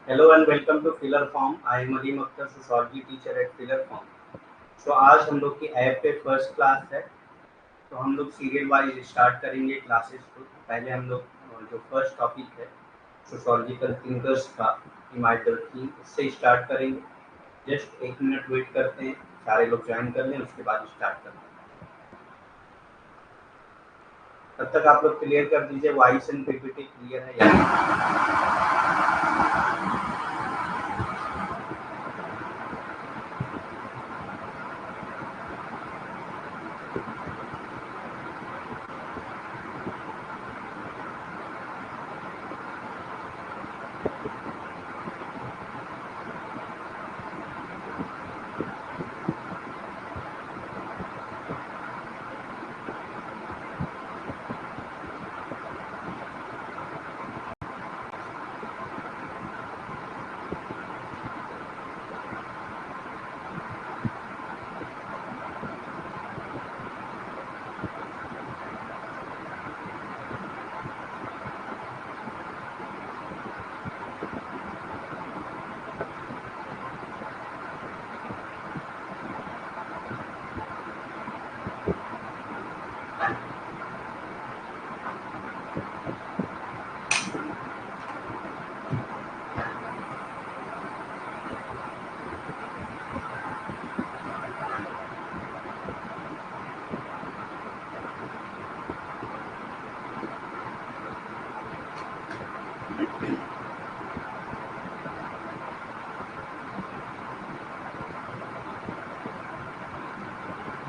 Hello and welcome to Filler Farm. I am Alim Akhtar, sociology teacher at Filler Farm. तो आज हम लोग की ऐप पे फर्स्ट क्लास है, तो हम लोग सीरियल वाइज स्टार्ट करेंगे क्लासेस को। पहले हम लोग जो फर्स्ट टॉपिक है सोशोलॉजिकल थिंकर्स का इमाइडल थीम, उससे स्टार्ट करेंगे। जस्ट 1 मिनट वेट करते हैं, सारे लोग ज्वाइन कर लें, उसके बाद स्टार्ट करते हैं। तब तक आप लोग क्लियर कर दीजिए वॉइस एंड पीपीटी क्लियर है या नहीं।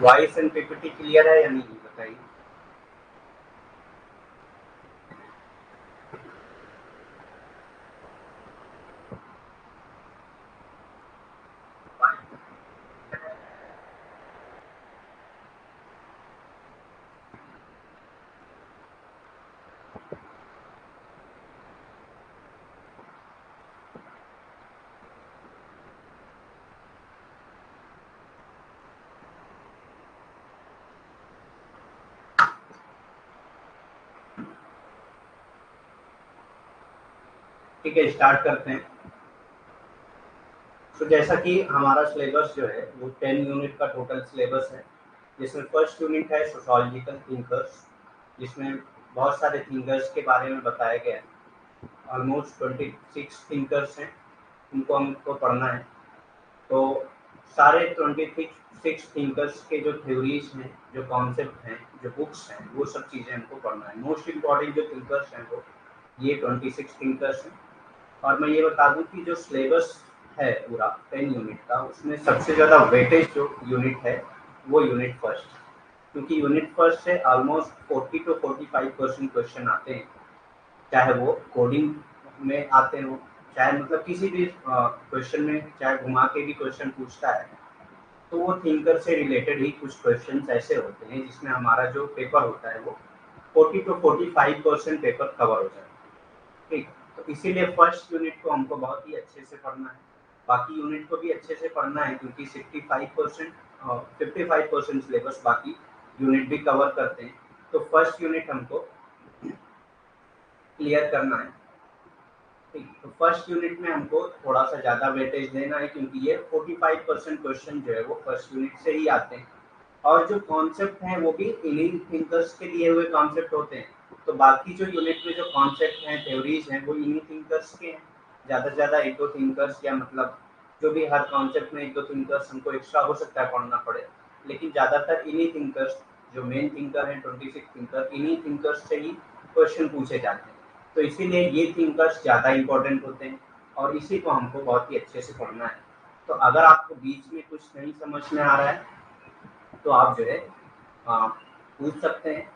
वॉइस एंड पीपीटी क्लियर है या नहीं बताइए। ठीक है, स्टार्ट करते हैं। तो जैसा कि हमारा सिलेबस जो है वो 10 यूनिट का टोटल सिलेबस है, जिसमें फर्स्ट यूनिट है सोशोलॉजिकल थिंकर्स, जिसमें बहुत सारे थिंकर्स के बारे में बताया गया है। ऑलमोस्ट 26 थिंकर्स हैं, उनको हमको पढ़ना है। तो सारे 26 थिंकर्स के जो थ्योरीज हैं, जो कॉन्सेप्ट हैं, जो बुक्स हैं, वो सब चीज़ें हमको पढ़ना है। मोस्ट इम्पॉर्टेंट जो थिंकर्स हैं वो ये 26 थिंकर्स हैं। और मैं ये बता दूं कि जो सिलेबस है पूरा 10 यूनिट का, उसमें सबसे ज़्यादा वेटेज जो यूनिट है वो यूनिट फर्स्ट, क्योंकि यूनिट फर्स्ट से ऑलमोस्ट 40 to 45% क्वेश्चन आते हैं, चाहे वो कोडिंग में आते हो, चाहे मतलब किसी भी क्वेश्चन में चाहे घुमा के भी क्वेश्चन पूछता है, तो वो थिंकर से रिलेटेड ही कुछ क्वेश्चन ऐसे होते हैं जिसमें हमारा जो पेपर होता है वो 40 to 45% पेपर कवर हो जाए। ठीक, तो इसीलिए फर्स्ट यूनिट को हमको बहुत ही अच्छे से पढ़ना है। बाकी यूनिट को भी अच्छे से पढ़ना है, क्योंकि 55% सिलेबस बाकी यूनिट भी कवर करते हैं। तो फर्स्ट यूनिट हमको क्लियर करना है। ठीक, तो फर्स्ट यूनिट में हमको थोड़ा सा ज़्यादा वेटेज देना है, क्योंकि ये 45% क्वेश्चन जो है वो फर्स्ट यूनिट से ही आते हैं। और जो कॉन्सेप्ट हैं वो भी इन्हीं थिंकर्स के लिए हुए कॉन्सेप्ट होते हैं। तो बाकी जो यूनिट में जो कॉन्सेप्ट हैं, थ्योरीज हैं, वो इन्हीं थिंकर्स के हैं। ज़्यादा से ज़्यादा 1-2 थिंकर्स, या मतलब जो भी हर कॉन्सेप्ट में 1-2 थिंकर्स हमको एक्स्ट्रा हो सकता है पढ़ना पड़े, लेकिन ज़्यादातर इन्हीं थिंकर्स, जो मेन थिंकर हैं 26 थिंकर, इन्हीं थिंकर्स से ही क्वेश्चन पूछे जाते हैं। तो इसीलिए ये थिंकर्स ज़्यादा इंपॉर्टेंट होते हैं और इसी को हमको बहुत ही अच्छे से पढ़ना है। तो अगर आपको बीच में कुछ नहीं समझ में आ रहा है तो आप जो है पूछ सकते हैं,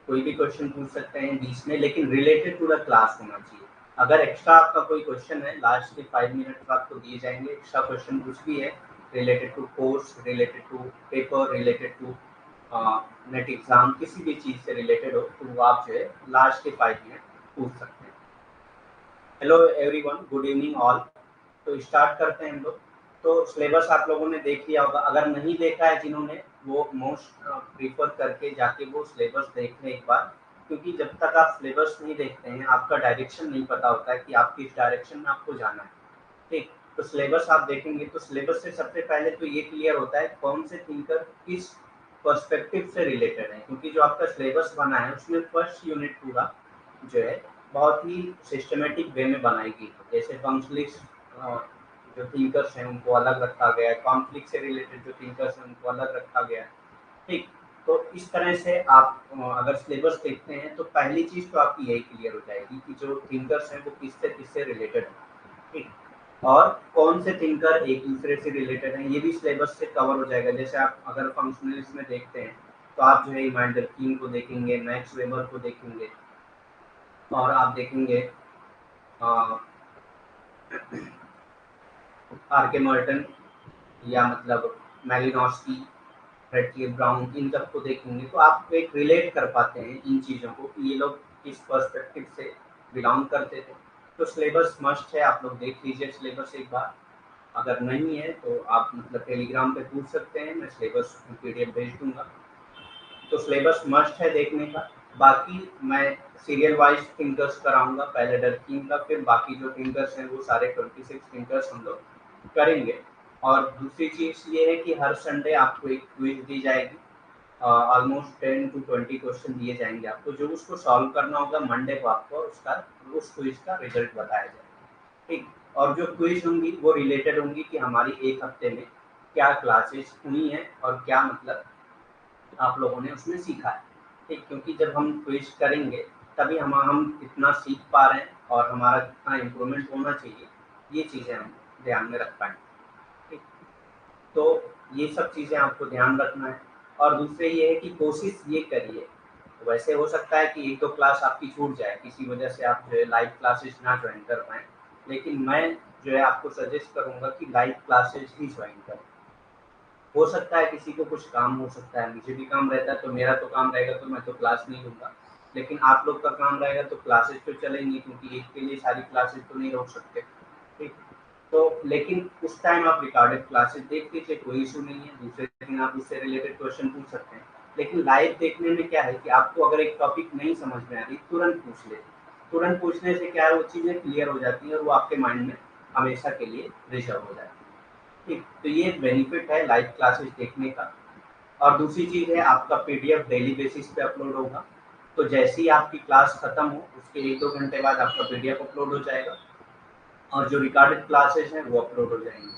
कोई भी क्वेश्चन पूछ सकते हैं बीच में, लेकिन रिलेटेड टू द क्लास होना चाहिए। अगर एक्स्ट्रा आपका कोई क्वेश्चन है, लास्ट के 5 मिनट आपको दिए जाएंगे, एक्स्ट्रा क्वेश्चन कुछ भी है related to course, related to paper, related to NET exam, किसी भी चीज़ से रिलेटेड हो, तो वो आप जो है लास्ट के 5 मिनट पूछ सकते हैं। Hello everyone, good evening all. तो स्टार्ट करते हैं हम लोग। तो सिलेबस आप लोगों ने देख लिया होगा, अगर नहीं देखा है जिन्होंने, वो मोस्ट प्रीफर करके जाके वो सिलेबस देख लें एक बार, क्योंकि जब तक आप सिलेबस नहीं देखते हैं आपका डायरेक्शन नहीं पता होता है कि आप किस डायरेक्शन में आपको जाना है। ठीक। तो सिलेबस आप देखेंगे तो सिलेबस से सबसे पहले तो ये क्लियर होता है कौन से थिंकर किस पर्सपेक्टिव से रिलेटेड है, क्योंकि जो आपका सिलेबस बना है उसमें फर्स्ट यूनिट पूरा जो है बहुत ही सिस्टमेटिक वे में बनाई गई है। जैसे फंक्शनलिस्ट जो थिंकर्स हैं उनको अलग रखा गया है, कॉन्फ्लिक्ट से रिलेटेड जो थिंकर्स हैं उनको अलग रखा गया है। ठीक। तो इस तरह से आप अगर सिलेबस देखते हैं तो पहली चीज़ तो आपकी यही क्लियर हो जाएगी कि जो थिंकर्स हैं वो किससे किससे रिलेटेड हैं। ठीक। और कौन से थिंकर एक दूसरे से रिलेटेड हैं ये भी सिलेबस से कवर हो जाएगा। जैसे आप अगर फंक्शनलिस्ट में देखते हैं तो आप जो है इमानुएल कीन को देखेंगे, मैक्स वेबर को देखेंगे, और आप देखेंगे आर के मर्टन या मतलब मैलिनोस्की, रेडक्लिफ ब्राउन, इन सबको देखेंगे तो आप एक रिलेट कर पाते हैं इन चीज़ों को कि ये लोग किस पर्सपेक्टिव से बिलोंग करते थे। तो सिलेबस मस्ट है, आप लोग देख लीजिए सिलेबस एक बार। अगर नहीं है तो आप मतलब टेलीग्राम पे पूछ सकते हैं, मैं सिलेबस पीडीएफ भेज दूंगा। तो सिलेबस मस्ट है देखने का। बाकी मैं सीरियल वाइज थिंकर्स कराऊंगा, पहले डरकीन का, फिर बाकी जो थिंकर्स हैं वो सारे 26 थिंकर्स हम लोग करेंगे। और दूसरी चीज़ ये है कि हर संडे आपको एक क्विज दी जाएगी, ऑलमोस्ट 10 to 20 क्वेश्चन दिए जाएंगे आपको, जो उसको सॉल्व करना होगा मंडे को आपको उसका उस क्विज का रिजल्ट बताया जाएगा। ठीक। और जो क्विज होंगी वो रिलेटेड होंगी कि हमारी एक हफ्ते में क्या क्लासेस हुई हैं और क्या मतलब आप लोगों ने उसमें सीखा है। ठीक। क्योंकि जब हम क्विज करेंगे तभी हम कितना सीख पा रहे हैं और हमारा कितना इम्प्रूवमेंट होना चाहिए, ये चीज़ें हम ध्यान में रख पाएंगे। ठीक। तो ये सब चीज़ें आपको ध्यान रखना है। और दूसरे ये है कि कोशिश ये करिए, वैसे हो सकता है कि एक दो क्लास आपकी छूट जाए किसी वजह से, आप जो है लाइव क्लासेस ना ज्वाइन कर पाएँ, लेकिन मैं जो है आपको सजेस्ट करूँगा कि लाइव क्लासेस ही ज्वाइन करें। हो सकता है किसी को कुछ काम हो सकता है, मुझे भी काम रहता है, तो मेरा तो काम रहेगा तो मैं तो क्लास नहीं लूँगा, लेकिन आप लोग का काम रहेगा तो क्लासेस तो चलेंगी, क्योंकि एक के लिए सारी क्लासेस तो नहीं रोक सकते। ठीक। तो लेकिन उस टाइम आप रिकॉर्डेड क्लासेस देख लीजिए, कोई इशू नहीं है, दूसरे दिन आप उससे रिलेटेड क्वेश्चन पूछ सकते हैं। लेकिन लाइव देखने में क्या है कि आपको अगर एक टॉपिक नहीं समझ में आ रही तुरंत पूछ ले, तुरंत पूछने से क्या है वो चीज़ें क्लियर हो जाती हैं और वो आपके माइंड में हमेशा के लिए रिजर्व हो जाती है। ठीक। तो ये एक बेनिफिट है लाइव क्लासेस देखने का। और दूसरी चीज़ है आपका पीडीएफ डेली बेसिस पे अपलोड होगा, तो जैसे ही आपकी क्लास खत्म हो उसके एक दो घंटे बाद आपका पीडीएफ अपलोड हो जाएगा और जो रिकॉर्डेड क्लासेस हैं वो अपलोड हो जाएंगी।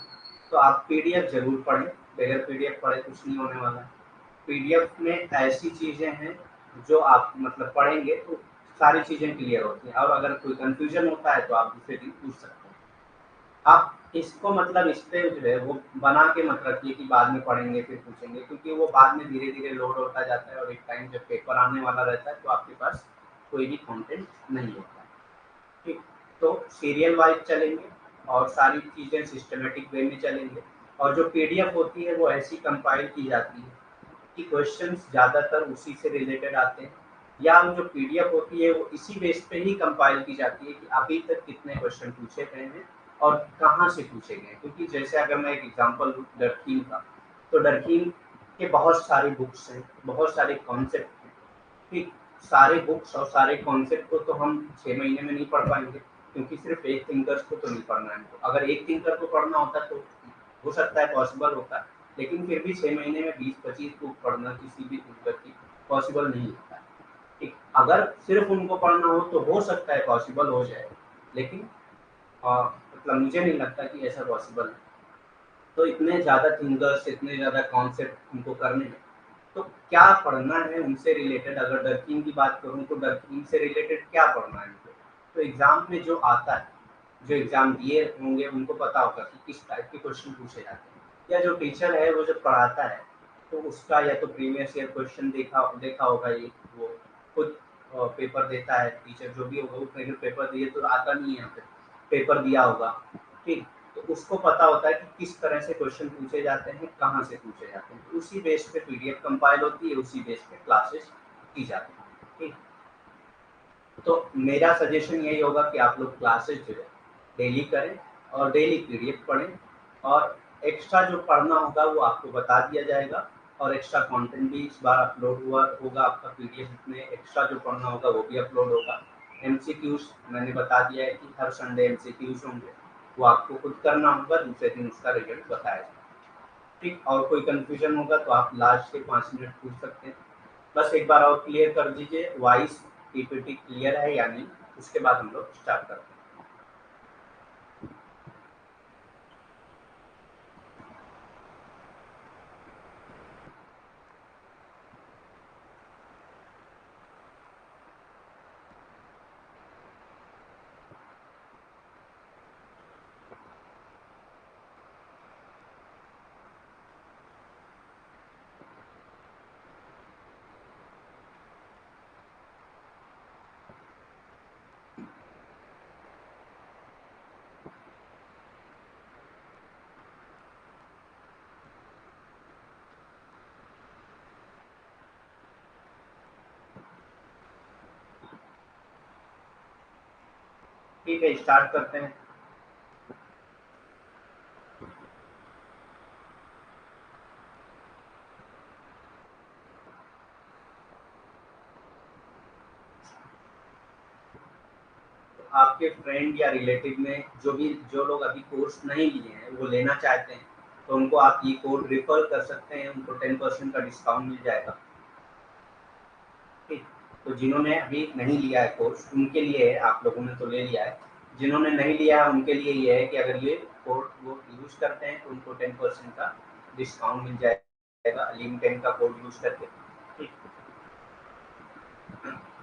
तो आप पीडीएफ जरूर पढ़ें, बगैर पीडीएफ पढ़े कुछ नहीं होने वाला है। पीडीएफ में ऐसी चीज़ें हैं जो आप मतलब पढ़ेंगे तो सारी चीज़ें क्लियर होती हैं, और अगर कोई कंफ्यूजन होता है तो आप दूसरे दिन पूछ सकते हैं। आप इसको मतलब इस पे जो है वो बना के मत रखिए कि बाद में पढ़ेंगे फिर पूछेंगे, क्योंकि वो बाद में धीरे-धीरे लोड होता जाता है और एक टाइम जब पेपर आने वाला रहता है तो आपके पास कोई भी कंटेंट नहीं होता है। ठीक। तो सीरियल वाइज चलेंगे और सारी चीज़ें सिस्टमेटिक वे में चलेंगे। और जो पीडीएफ होती है वो ऐसी कंपाइल की जाती है कि क्वेश्चंस ज़्यादातर उसी से रिलेटेड आते हैं, या जो पीडीएफ होती है वो इसी बेस पे ही कंपाइल की जाती है कि अभी तक कितने क्वेश्चन पूछे गए हैं और कहाँ से पूछे गए हैं। क्योंकि जैसे अगर मैं एक एग्जांपल दूँ डरकीन का, तो डरकीन के बहुत सारी बुक्स हैं, बहुत सारे कॉन्सेप्ट हैं। ठीक। सारे बुक्स और सारे कॉन्सेप्ट को तो हम 6 महीने में नहीं पढ़ पाएँगे, क्योंकि सिर्फ़ एक थिंकर्स को तो नहीं पढ़ना है हमको। अगर एक थिंकर को पढ़ना होता तो हो सकता है पॉसिबल होता, लेकिन फिर भी 6 महीने में 20-25 बुक पढ़ना किसी भी थिंकर की पॉसिबल नहीं होता है। ठीक। अगर सिर्फ़ उनको पढ़ना हो तो हो सकता है पॉसिबल हो जाए, लेकिन मतलब मुझे नहीं लगता कि ऐसा पॉसिबल है। तो इतने ज़्यादा थिंकर्स, इतने ज़्यादा कॉन्सेप्ट उनको करने हैं, तो क्या पढ़ना है उनसे रिलेटेड। अगर डरकीन की बात करूँ तो डरकीन से रिलेटेड क्या पढ़ना है उनको, तो एग्ज़ाम में जो आता है, जो एग्ज़ाम दिए होंगे उनको पता होगा कि किस टाइप के क्वेश्चन पूछे जाते हैं, या जो टीचर है वो जब पढ़ाता है तो उसका या तो प्रीवियस ईयर क्वेश्चन देखा देखा होगा, ये वो खुद पेपर देता है टीचर, जो भी होगा उसने पेपर दिए तो आता नहीं है यहाँ पे, पेपर दिया होगा। ठीक। तो उसको पता होता है कि किस तरह से क्वेश्चन पूछे जाते हैं, कहाँ से पूछे जाते हैं, तो उसी बेस पे पीडीएफ कंपाइल होती है, उसी बेस पे क्लासेस की जाती हैं। ठीक। तो मेरा सजेशन यही होगा कि आप लोग क्लासेस जो है डेली करें और डेली पीडीएफ पढ़ें, और एक्स्ट्रा जो पढ़ना होगा वो आपको बता दिया जाएगा, और एक्स्ट्रा कंटेंट भी इस बार अपलोड हुआ होगा आपका पीडीएफ में, एक्स्ट्रा जो पढ़ना होगा वो भी अपलोड होगा। एमसीक्यूज मैंने बता दिया है कि हर संडे एमसीक्यूज होंगे, वो आपको खुद करना होगा, दूसरे दिन उसका रिजल्ट बताया जाएगा। ठीक, और कोई कंफ्यूजन होगा तो आप लास्ट के 5 मिनट पूछ सकते हैं। बस एक बार और क्लियर कर दीजिए वॉइस पीपीटी क्लियर है या नहीं, उसके बाद हम लोग स्टार्ट करते हैं। ठीक है, स्टार्ट करते हैं। आपके फ्रेंड या रिलेटिव में जो लोग अभी कोर्स नहीं लिए हैं वो लेना चाहते हैं, तो उनको आप ये कोड रिफर कर सकते हैं, उनको 10% का डिस्काउंट मिल जाएगा। ठीक, तो जिन्होंने अभी नहीं लिया है कोर्स उनके लिए है, आप लोगों ने तो ले लिया है, जिन्होंने नहीं लिया है उनके लिए ये है कि अगर ये कोड वो यूज करते हैं तो उनको 10% का डिस्काउंट मिल जाएगा लिंक्डइन का कोड यूज करके। ठीक,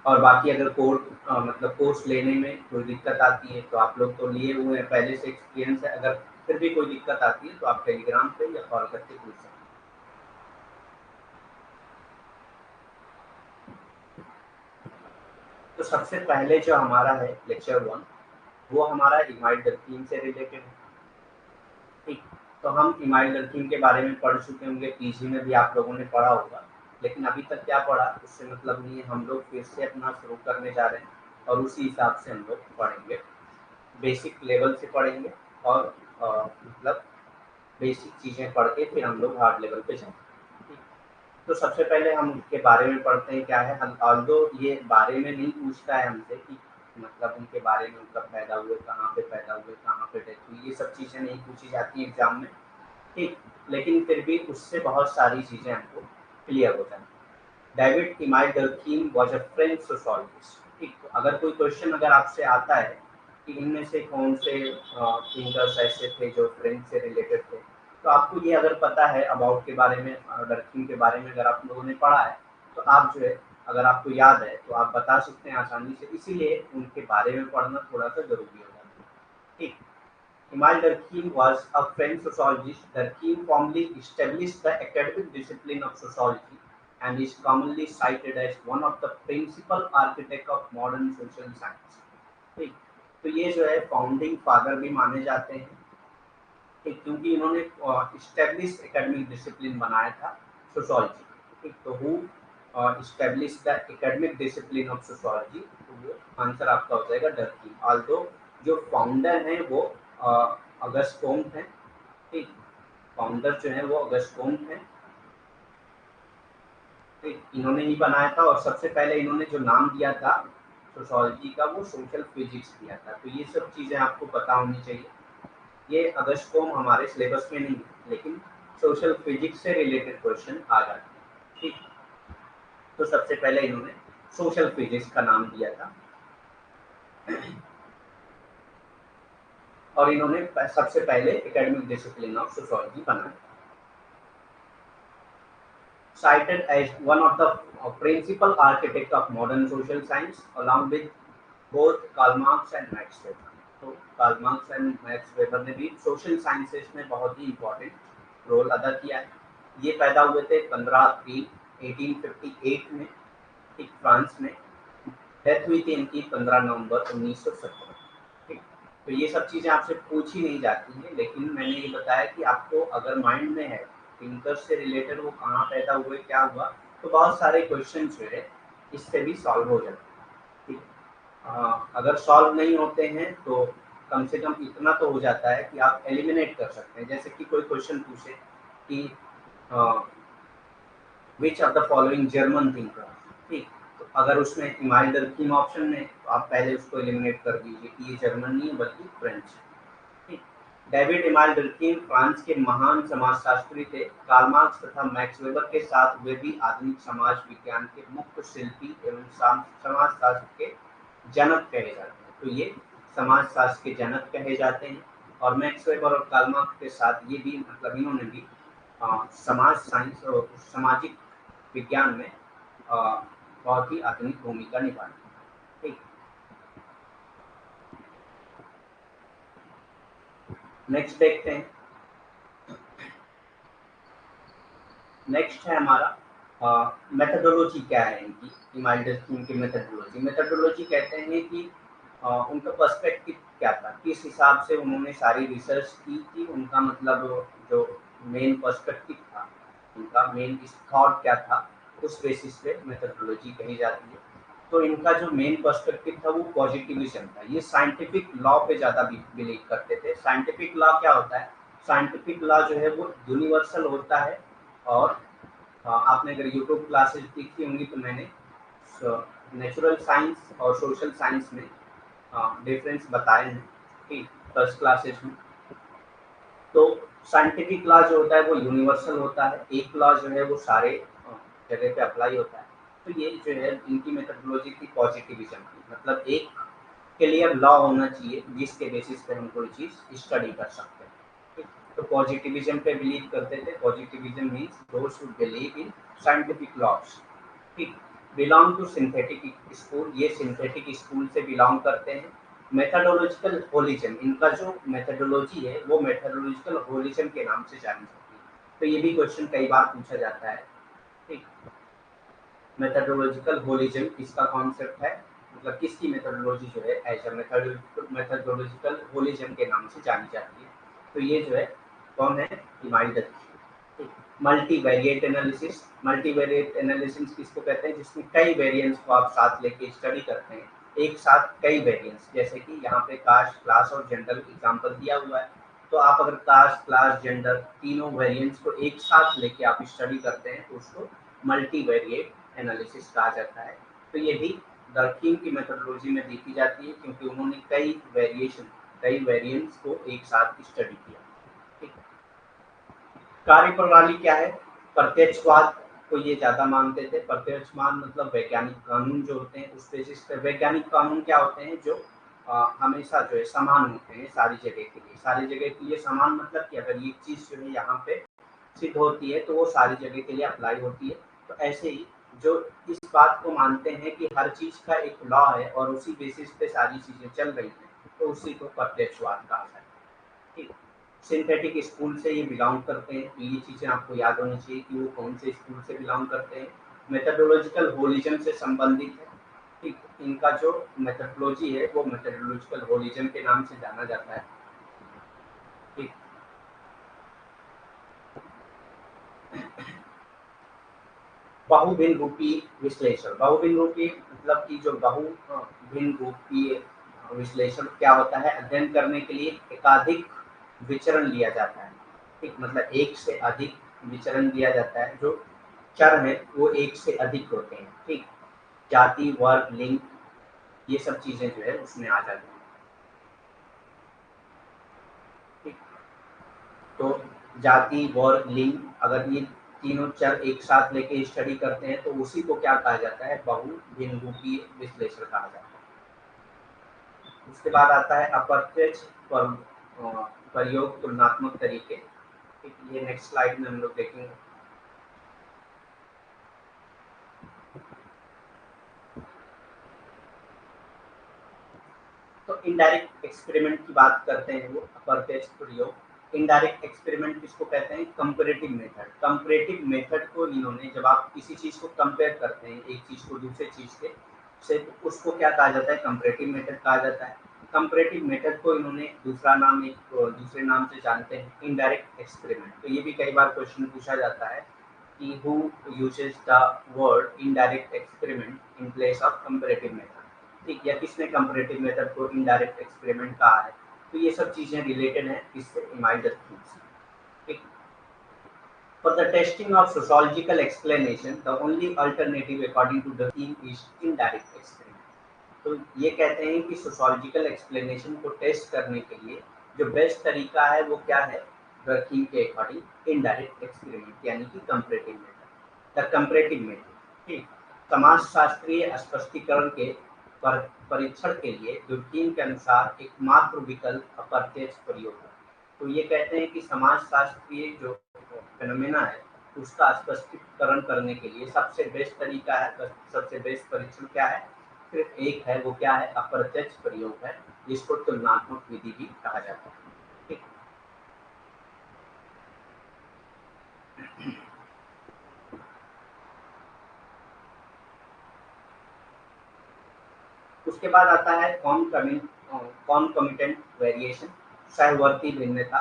और बाकी अगर कोर्स मतलब कोर्स लेने में कोई दिक्कत आती है तो आप लोग तो लिए हुए हैं, पहले से एक्सपीरियंस है, अगर फिर भी कोई दिक्कत आती है तो आप टेलीग्राम पे या कॉल करके पूछ सकते हैं। तो सबसे पहले जो हमारा है लेक्चर 1, वो हमारा इमाइल डल्फिन से रिलेटेड है। ठीक, तो हम इमाइल डल्फिन के बारे में पढ़ चुके होंगे, पीजी में भी आप लोगों ने पढ़ा होगा, लेकिन अभी तक क्या पढ़ा उससे मतलब नहीं है, हम लोग फिर से अपना शुरू करने जा रहे हैं और उसी हिसाब से हम लोग पढ़ेंगे, बेसिक लेवल से पढ़ेंगे और मतलब बेसिक चीज़ें पढ़ के फिर हम लोग हार्ड लेवल पे जाएंगे। तो सबसे पहले हम उनके बारे में पढ़ते हैं क्या है, ऑल्दो ये बारे में नहीं पूछता है हमसे कि मतलब उनके बारे में, उनका पैदा हुए कहाँ पे, पैदा हुए कहाँ पे डेथ हुई, ये सब चीज़ें नहीं पूछी जाती हैं एग्जाम में। ठीक, लेकिन फिर भी उससे बहुत सारी चीज़ें हमको क्लियर हो जाती हैं। David Emile Durkheim was a French sociologist. ठीक, तो अगर कोई क्वेश्चन अगर आपसे आता है कि इनमें से कौन से थिंकर्स ऐसे थे जो फ्रेंच से रिलेटेड थे, तो आपको ये अगर पता है अबाउट के बारे में, डर्कीम के बारे में अगर आप लोगों ने पढ़ा है तो आप जो है, अगर आपको याद है तो आप बता सकते हैं आसानी से, इसीलिए उनके बारे में पढ़ना थोड़ा सा जरूरी हो जाता है। ठीक, Emile Durkheim was a French sociologist. Durkheim formally established the academic discipline of sociology and is commonly cited as one of the principal architects of modern social science. ठीक, तो ये जो है फाउंडिंग फादर भी माने जाते हैं। ठीक, क्योंकि इन्होंने इस्टेब्लिश एकेडमिक डिसिप्लिन बनाया था सोशोलॉजी। ठीक, तो who establish the academic discipline of sociology, तो वो आंसर आपका हो जाएगा डर्की। ऑल्दो जो फाउंडर हैं वो अगस्ट कोम्ट हैं। ठीक, फाउंडर जो है वो अगस्ट कोम्ट हैं। ठीक, इन्होंने ही बनाया था और सबसे पहले इन्होंने जो नाम दिया था सोशोलॉजी का वो सोशल फिजिक्स दिया था। तो ये सब चीज़ें आपको पता होनी चाहिए। ये अगस्त कोम हमारे सिलेबस में नहीं है, लेकिन सोशल फिजिक्स से रिलेटेड क्वेश्चन आ जाते हैं। ठीक, तो सबसे पहले इन्होंने सोशल फिजिक्स का नाम दिया था और इन्होंने सबसे पहले एकेडमिक डिसिप्लिन ऑफ सोशोलॉजी बनाया। Cited as one of the principal architects of modern social science, along with both Karl Marx and Max Weber. तो Karl Marx and Max Weber ने भी सोशल साइंसेस में बहुत ही इम्पोर्टेंट रोल अदा किया है। ये पैदा हुए थे 15 अप्रैल 1858 में, ठीक, फ्रांस में। डेथ हुई थी इनकी 15 नवंबर 1917। ठीक, तो ये सब चीज़ें आपसे पूछी नहीं जाती हैं, लेकिन मैंने ये बताया कि आपको अगर माइंड में है थिंकर्स से रिलेटेड वो कहाँ पैदा हुए, क्या हुआ, तो बहुत सारे क्वेश्चन जो है इससे भी सॉल्व हो जाते हैं। ठीक, अगर सॉल्व नहीं होते हैं तो कम से कम इतना तो हो जाता है कि आप एलिमिनेट कर सकते हैं। जैसे कि कोई क्वेश्चन पूछे कि which of the following German thinker. ठीक, तो अगर उसमें इमाइल डर्कीम ऑप्शन में, तो आप पहले उसको एलिमिनेट कर दीजिए कि ये जर्मन नहीं है बल्कि फ्रेंच। ठीक, डेविड इमाल डर्कीम फ्रांस के महान समाजशास्त्री थे। कार्ल मार्क्स तथा मैक्स वेबर के साथ वे भी आधुनिक समाज विज्ञान के मुख्य शिल्पी एवं समाजशास्त्र के जनक कहे जाते हैं। तो ये समाजशास्त्र के जनक कहे जाते हैं। और मैक्स वेबर और कार्ल मार्क्स के साथ ये भी मतलब इन्होंने भी समाज साइंस और सामाजिक विज्ञान में बहुत ही आधुनिक भूमिका निभाई। ठीक, नेक्स्ट देखते हैं। नेक्स्ट है हमारा मेथडोलॉजी क्या है इनकी, इमाल डर्कीम की मेथडोलॉजी। मेथडोलॉजी कहते हैं कि उनका पर्सपेक्टिव क्या था, किस हिसाब से उन्होंने सारी रिसर्च की थी, उनका मतलब जो मेन पर्सपेक्टिव था, उनका मेन थॉट क्या था, उस बेसिस पे मेथडोलॉजी कही जाती है। तो इनका जो मेन पर्सपेक्टिव था वो पॉजिटिविज्म था। ये साइंटिफिक लॉ पे ज़्यादा बिलीव करते थे। साइंटिफिक लॉ क्या होता है? साइंटिफिक लॉ जो है वो यूनिवर्सल होता है। और आपने अगर यूट्यूब क्लासेस देखी होंगी तो मैंने नेचुरल साइंस और सोशल साइंस में डिफरेंस बताए हैं, ठीक, फर्स्ट क्लासेस में। तो साइंटिफिक लॉ जो होता है वो यूनिवर्सल होता है, एक लॉ जो है वो सारे जगह पे अप्लाई होता है। तो ये जो है इनकी मेथडोलॉजी थी पॉजिटिविज्म की, मतलब एक क्लियर लॉ होना चाहिए जिसके बेसिस पे हम कोई चीज़ स्टडी कर सकते हैं। ठीक? तो पॉजिटिविज्म पे बिलीव करते थे। Positivism means those who believe in scientific laws. ठीक, बिलोंग टू सिंथेटिक स्कूल, ये सिंथेटिक स्कूल से बिलोंग करते हैं। मेथडोलॉजिकल होलिज्म, इनका जो मेथडोलॉजी है वो मेथडोलॉजिकल होलिज्म के नाम से जानी जाती है। तो ये भी क्वेश्चन कई बार पूछा जाता है। ठीक, मेथडोलॉजिकल होलिज्म किसका कॉन्सेप्ट है, मतलब किसकी मेथडोलॉजी जो है एज अ मेथडोलॉजिकल होलिज्म के नाम से जानी जाती है। तो ये जो है कौन है? इमाल डर्कीम। मल्टीवेरिएट एनालिसिस, मल्टीवेरिएट एनालिसिस किसको कहते हैं? जिसमें कई वेरिएंट्स को आप साथ लेके स्टडी करते हैं, एक साथ कई वेरिएंट्स, जैसे कि यहाँ पे कास्ट, क्लास और जेंडर एग्जांपल दिया हुआ है। तो आप अगर कास्ट, क्लास, जेंडर तीनों वेरिएंट्स को एक साथ लेके आप स्टडी करते हैं तो उसको मल्टीवेरिएट एनालिसिस कहा जाता है। तो ये भी डर्कीम की मेथडोलॉजी में देखी जाती है, क्योंकि उन्होंने कई वेरिएंट्स को एक साथ स्टडी किया। ठीक, कार्य प्रणाली क्या है? प्रत्यक्षवाद को ये ज्यादा मानते थे। प्रत्यक्षवाद मतलब वैज्ञानिक कानून जो होते हैं उस बेसिस पे। वैज्ञानिक कानून क्या होते हैं? जो हमेशा जो है समान होते हैं सारी जगह के लिए। सारी जगह के लिए समान मतलब कि अगर ये चीज जो है यहाँ पे सिद्ध होती है तो वो सारी जगह के लिए अप्लाई होती है। तो ऐसे ही जो इस बात को मानते हैं कि हर चीज का एक लॉ है और उसी बेसिस पे सारी चीजें चल रही हैं, तो उसी को प्रत्यक्षवाद कहा जाता है। ठीक, सिंथेटिक स्कूल से ये बिलोंग करते हैं। तो ये चीज़ें आपको याद होनी चाहिए कि वो कौन से स्कूल से बिलोंग करते हैं। मेथडोलॉजिकल होलिज्म से संबंधित है। ठीक, इनका जो मेथडोलॉजी है वो मेथडोलॉजिकल होलिज्म के नाम से जाना जाता है। ठीक, बहुभिन्न रूपी विश्लेषण। बहुभिन्न रूपी मतलब कि जो बहुभिन्न रूपी विश्लेषण क्या होता है? अध्ययन करने के लिए एकाधिक विचरण लिया जाता है। ठीक, मतलब एक से अधिक विचरण लिया जाता है। जो चर है वो एक से अधिक होते हैं। ठीक, जाति, वर्ग, लिंग, ये सब चीजें जो है उसमें आ जाती हैं। ठीक, तो जाति, वर्ग, लिंग, अगर ये तीनों चर एक साथ लेके स्टडी करते हैं तो उसी को क्या कहा जाता है? बहुभिन्न रूपी विश्लेषण कहा जाता है। उसके बाद आता है अप्रत्यक्ष प्रयोग, तुलनात्मक तरीके। ठीक, ये नेक्स्ट स्लाइड में हम लोग देखेंगे। तो इनडायरेक्ट एक्सपेरिमेंट की बात करते हैं वो, अप्रत्यक्ष प्रयोग। इनडायरेक्ट एक्सपेरिमेंट किसको कहते हैं? Comparative method. कंपैरेटिव मेथड को इन्होंने, जब आप किसी चीज को कंपेयर करते हैं एक चीज को दूसरे चीज के से, तो उसको क्या कहा जाता है? कंपैरेटिव मेथड कहा जाता है। कंपैरेटिव मेथड को इन्होंने दूसरा नाम, एक दूसरे नाम से जानते हैं, इनडायरेक्ट एक्सपेरिमेंट। तो ये भी कई बार क्वेश्चन पूछा जाता है कि who uses the word indirect experiment in place of comparative method. ठीक, या किसने कंपैरेटिव मेथड को इनडायरेक्ट एक्सपेरिमेंट कहा है? तो ये सब चीजें रिलेटेड हैं किससे? इमाल डर्कीम से। ठीक, for the testing of sociological explanation the only alternative according to Durkheim is indirect experiment। तो ये कहते हैं कि सोशोलॉजिकल एक्सप्लेनेशन को टेस्ट करने के लिए जो बेस्ट तरीका है वो क्या है वर्किंग के अकॉर्डिंग इनडायरेक्ट एक्सपेरिमेंट यानी कि comparative method the comparative method. ठीक, समाजशास्त्रीय स्पष्टीकरण के परीक्षण के लिए दुर्कीम के अनुसार एकमात्र विकल्प अप्रत्यक्ष प्रयोग है। तो ये कहते हैं कि समाजशास्त्रीय जो फेनोमेना है उसका स्पष्टीकरण करने के लिए सबसे बेस्ट तरीका है, सबसे बेस्ट परीक्षण क्या है, सिर्फ एक है, वो क्या है अप्रत्यक्ष प्रयोग है, जिसको तुलनात्मक विधि भी कहा जाता है। ठीक, उसके बाद आता है कॉन्कमिटेंट वेरिएशन, सहवर्ती भिन्नता।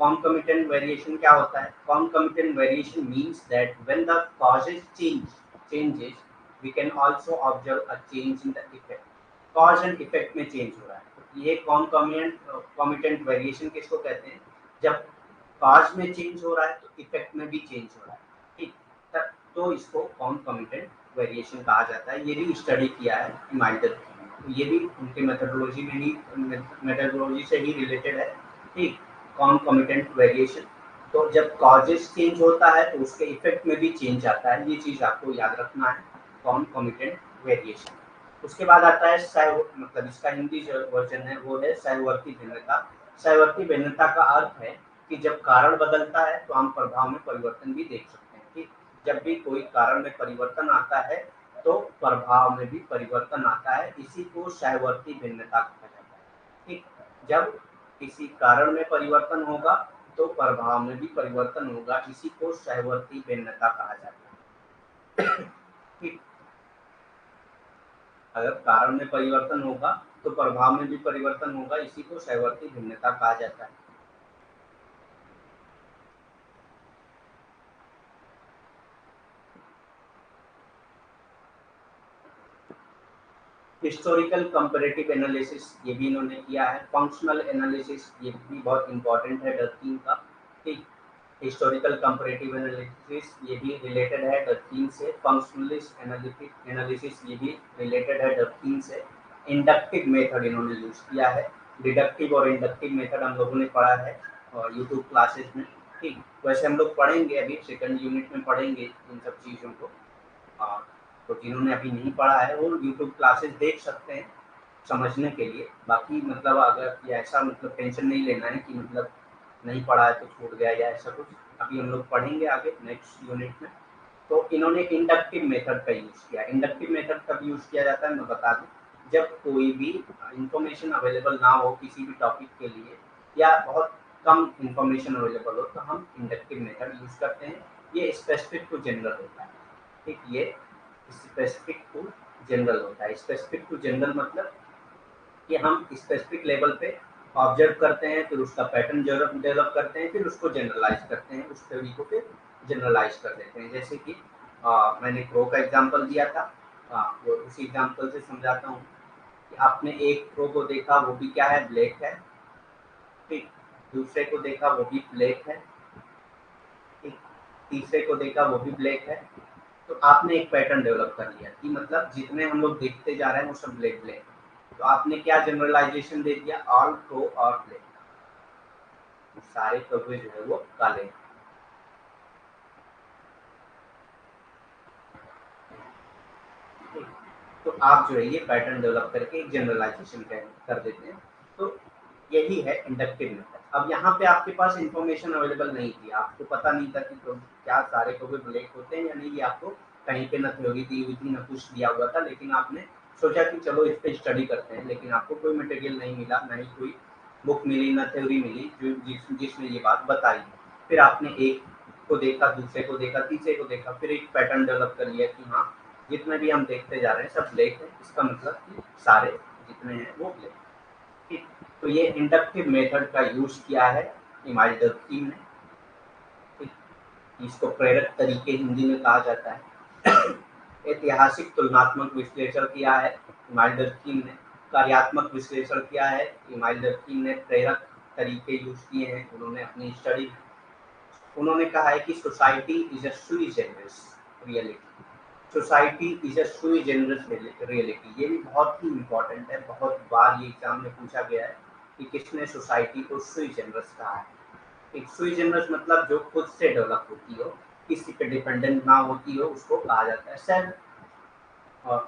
कॉन्कमिटेंट वेरिएशन क्या होता है? Concomitant variation means that when the causes changes we can also observe a change in the effect. Cause and effect में चेंज हो रहा है, तो ये कॉन्कमिटेंट वेरिएशन किसको कहते हैं? जब कॉज में चेंज हो रहा है तो इफेक्ट में भी चेंज हो रहा है। ठीक, तो इसको कॉन्कमिटेंट वेरिएशन कहा जाता है। ये भी स्टडी किया है इमाइडर, तो ये भी उनके मेथडोलॉजी से ही रिलेटेड है। ठीक, कॉन्कमिटेंट वेरिएशन, तो जब कॉजेस चेंज होता है तो उसके इफेक्ट में भी चेंज आता है, ये चीज आपको याद रखना है, कॉन्कमिटेंट वेरिएशन। उसके बाद आता है मतलब इसका हिंदी जो वर्जन है वो है सहवर्ती भिन्नता। सहवर्ती भिन्नता का अर्थ है कि जब कारण बदलता है तो हम प्रभाव में परिवर्तन भी देख सकते हैं। ठीक, जब भी कोई कारण में परिवर्तन आता है तो प्रभाव में भी परिवर्तन आता है, इसी को सहवर्ती भिन्नता कहा जाता है। ठीक, जब किसी कारण में परिवर्तन होगा तो प्रभाव में भी परिवर्तन होगा, इसी को सहवर्ती भिन्नता कहा जाता है। ठीक, अगर कारण में परिवर्तन होगा तो प्रभाव में भी परिवर्तन होगा, इसी को सहवर्ती भिन्नता कहा जाता है। हिस्टोरिकल कंपैरेटिव एनालिसिस ये भी इन्होंने किया है। फंक्शनल एनालिसिस ये भी बहुत इंपॉर्टेंट है डर्कीम का। ठीक, हिस्टोरिकल कंपैरेटिव एनालिसिस ये भी रिलेटेड है डर्कीम से। फंक्शनलिस्ट एनालिसिस ये भी रिलेटेड है डर्कीम से। इंडक्टिव मेथड इन्होंने यूज किया है। डिडक्टिव और इंडक्टिव मेथड हम लोगों ने पढ़ा है यूट्यूब क्लासेस में। ठीक, वैसे हम लोग पढ़ेंगे अभी सेकंड यूनिट में पढ़ेंगे इन सब चीज़ों को। हाँ, तो जिन्होंने अभी नहीं पढ़ा है वो यूट्यूब क्लासेस देख सकते हैं समझने के लिए। बाकी मतलब अगर ये ऐसा मतलब टेंशन नहीं लेना है कि मतलब नहीं पढ़ा है तो छूट गया या ऐसा कुछ, अभी हम लोग पढ़ेंगे आगे नेक्स्ट यूनिट में। तो इन्होंने इंडक्टिव मेथड का यूज़ किया। इंडक्टिव मेथड कब यूज़ किया जाता है मैं बता दूँ, जब कोई भी इंफॉर्मेशन अवेलेबल ना हो किसी भी टॉपिक के लिए या बहुत कम इंफॉर्मेशन अवेलेबल हो तो हम इंडक्टिव मेथड यूज़ करते हैं। ये स्पेसिफिक टू जनरल होता है। ठीक, ये स्पेसिफिक टू जनरल होता है। स्पेसिफिक टू जनरल मतलब कि हम स्पेसिफिक लेवल पे ऑब्जर्व करते हैं, फिर उसका पैटर्न डेवलप करते हैं, फिर उसको जनरलाइज करते हैं, उस थ्योरी को फिर जनरलाइज कर देते हैं। जैसे कि मैंने क्रो का एग्जांपल दिया था, वो उसी एग्जांपल से समझाता हूँ कि आपने एक क्रो को देखा, वो भी क्या है ब्लैक है। ठीक, दूसरे को देखा वो भी ब्लैक है। ठीक, तीसरे को देखा वो भी ब्लैक है। तो आपने एक पैटर्न डेवलप कर लिया कि मतलब जितने हम लोग देखते जा रहे हैं वो सब ब्लैक ब्लैक। तो आपने क्या जनरलाइजेशन दे दिया, ऑल क्रो और ब्लैक, सारे कौवे जो है वो काले हैं। तो आप जो है ये पैटर्न डेवलप करके एक जनरलाइजेशन कर देते हैं। तो यही है इंडक्टिव मेथड। अब यहाँ पे आपके पास इंफॉर्मेशन अवेलेबल नहीं थी, आपको पता नहीं था कि तो क्या सारे कौवे ब्लैक होते हैं या नहीं, ये आपको कहीं पे न थ्योरी दी हुई थी न कुछ दिया हुआ था, लेकिन आपने सोचा कि चलो इस पे स्टडी करते हैं, लेकिन आपको कोई मटेरियल नहीं मिला, न ही कोई बुक मिली, न थ्योरी मिली जिसमें ये बात बताई। फिर आपने एक को देखा, दूसरे को देखा, तीसरे को देखा, फिर एक पैटर्न डेवलप कर लिया कि हाँ जितने भी हम देखते जा रहे हैं सब ब्लैक है, इसका मतलब कि सारे जितने हैं वो ब्लैक। ठीक, तो ये इंडक्टिव मेथड का यूज किया है इमाइल डर्कीम ने। ठीक, इसको प्रेरक तरीके हिंदी में कहा जाता है। ऐतिहासिक तुलनात्मक विश्लेषण किया है इमाइल डर्कीम ने। कार्यात्मक विश्लेषण किया है इमाइल डर्कीम ने। प्रेरक तरीके यूज किए हैं उन्होंने अपनी स्टडी। उन्होंने कहा है कि सोसाइटी इज अ सुई generous reality. Society is a सुई जेनरस रियलिटी, ये भी बहुत ही इंपॉर्टेंट है, बहुत बार ये एग्जाम में पूछा गया है कि किसने सोसाइटी को सुई जनरस कहा है। एक सुई जनरस मतलब जो खुद से डेवलप होती हो, किसी पे डिपेंडेंट ना होती हो, उसको कहा जाता है सेल्फ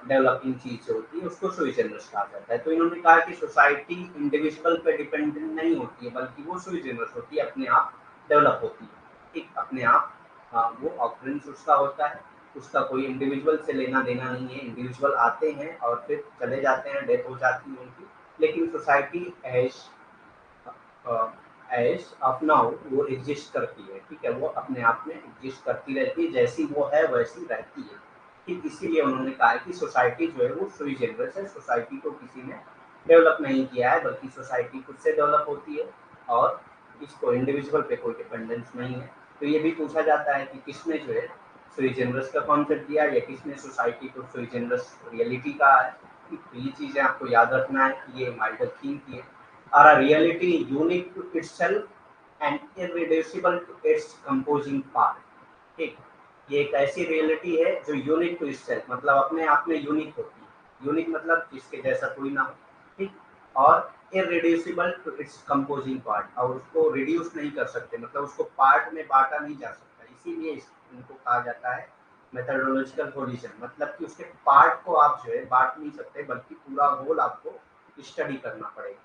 डेवलपिंग चीज जो होती है उसको सुई जनरस कहा जाता है। तो इन्होंने कहा कि सोसाइटी इंडिविजुअल पे डिपेंडेंट नहीं होती है, बल्कि वो सुई जनरस होती है, अपने आप डेवलप होती है, ठीक, अपने आप वो ऑपरेंस उसका होता है, उसका कोई इंडिविजुअल से लेना देना नहीं है। इंडिविजुअल आते हैं और फिर चले जाते हैं, डेथ हो जाती है उनकी, लेकिन सोसाइटी एज ऑफ नाउ वो एग्जिस्ट करती है, ठीक है, वो अपने आप में एग्जिस्ट करती रहती है, जैसी वो है वैसी रहती है, ठीक। इसीलिए उन्होंने कहा है कि सोसाइटी जो है वो सुई जनरस है, सोसाइटी को किसी ने डेवलप नहीं किया है, बल्कि सोसाइटी खुद से डेवलप होती है और इसको इंडिविजुअल पे कोई डिपेंडेंस नहीं है। तो ये भी पूछा जाता है कि किसने जो है सुई जनरस का कॉन्सेप्ट दिया या किसने सोसाइटी को सुई जनरस रियलिटी कहा है। तो ये चीजें आपको याद रखना है कि ये माइडल थीम की है। Are a reality unique to itself and irreducible to its composing part। ठीक, ये एक ऐसी रियलिटी है जो यूनिक टू itself मतलब अपने आप में यूनिक होती है। यूनिक मतलब जिसके जैसा कोई ना हो, ठीक, और irreducible to its composing part, और उसको रिड्यूस नहीं कर सकते, मतलब उसको पार्ट में बांटा नहीं जा सकता, इसीलिए इनको कहा जाता है मेथडोलॉजिकल होलिज्म। मतलब कि उसके पार्ट को आप जो है बांट नहीं सकते, बल्कि पूरा होल आपको स्टडी करना पड़ेगा,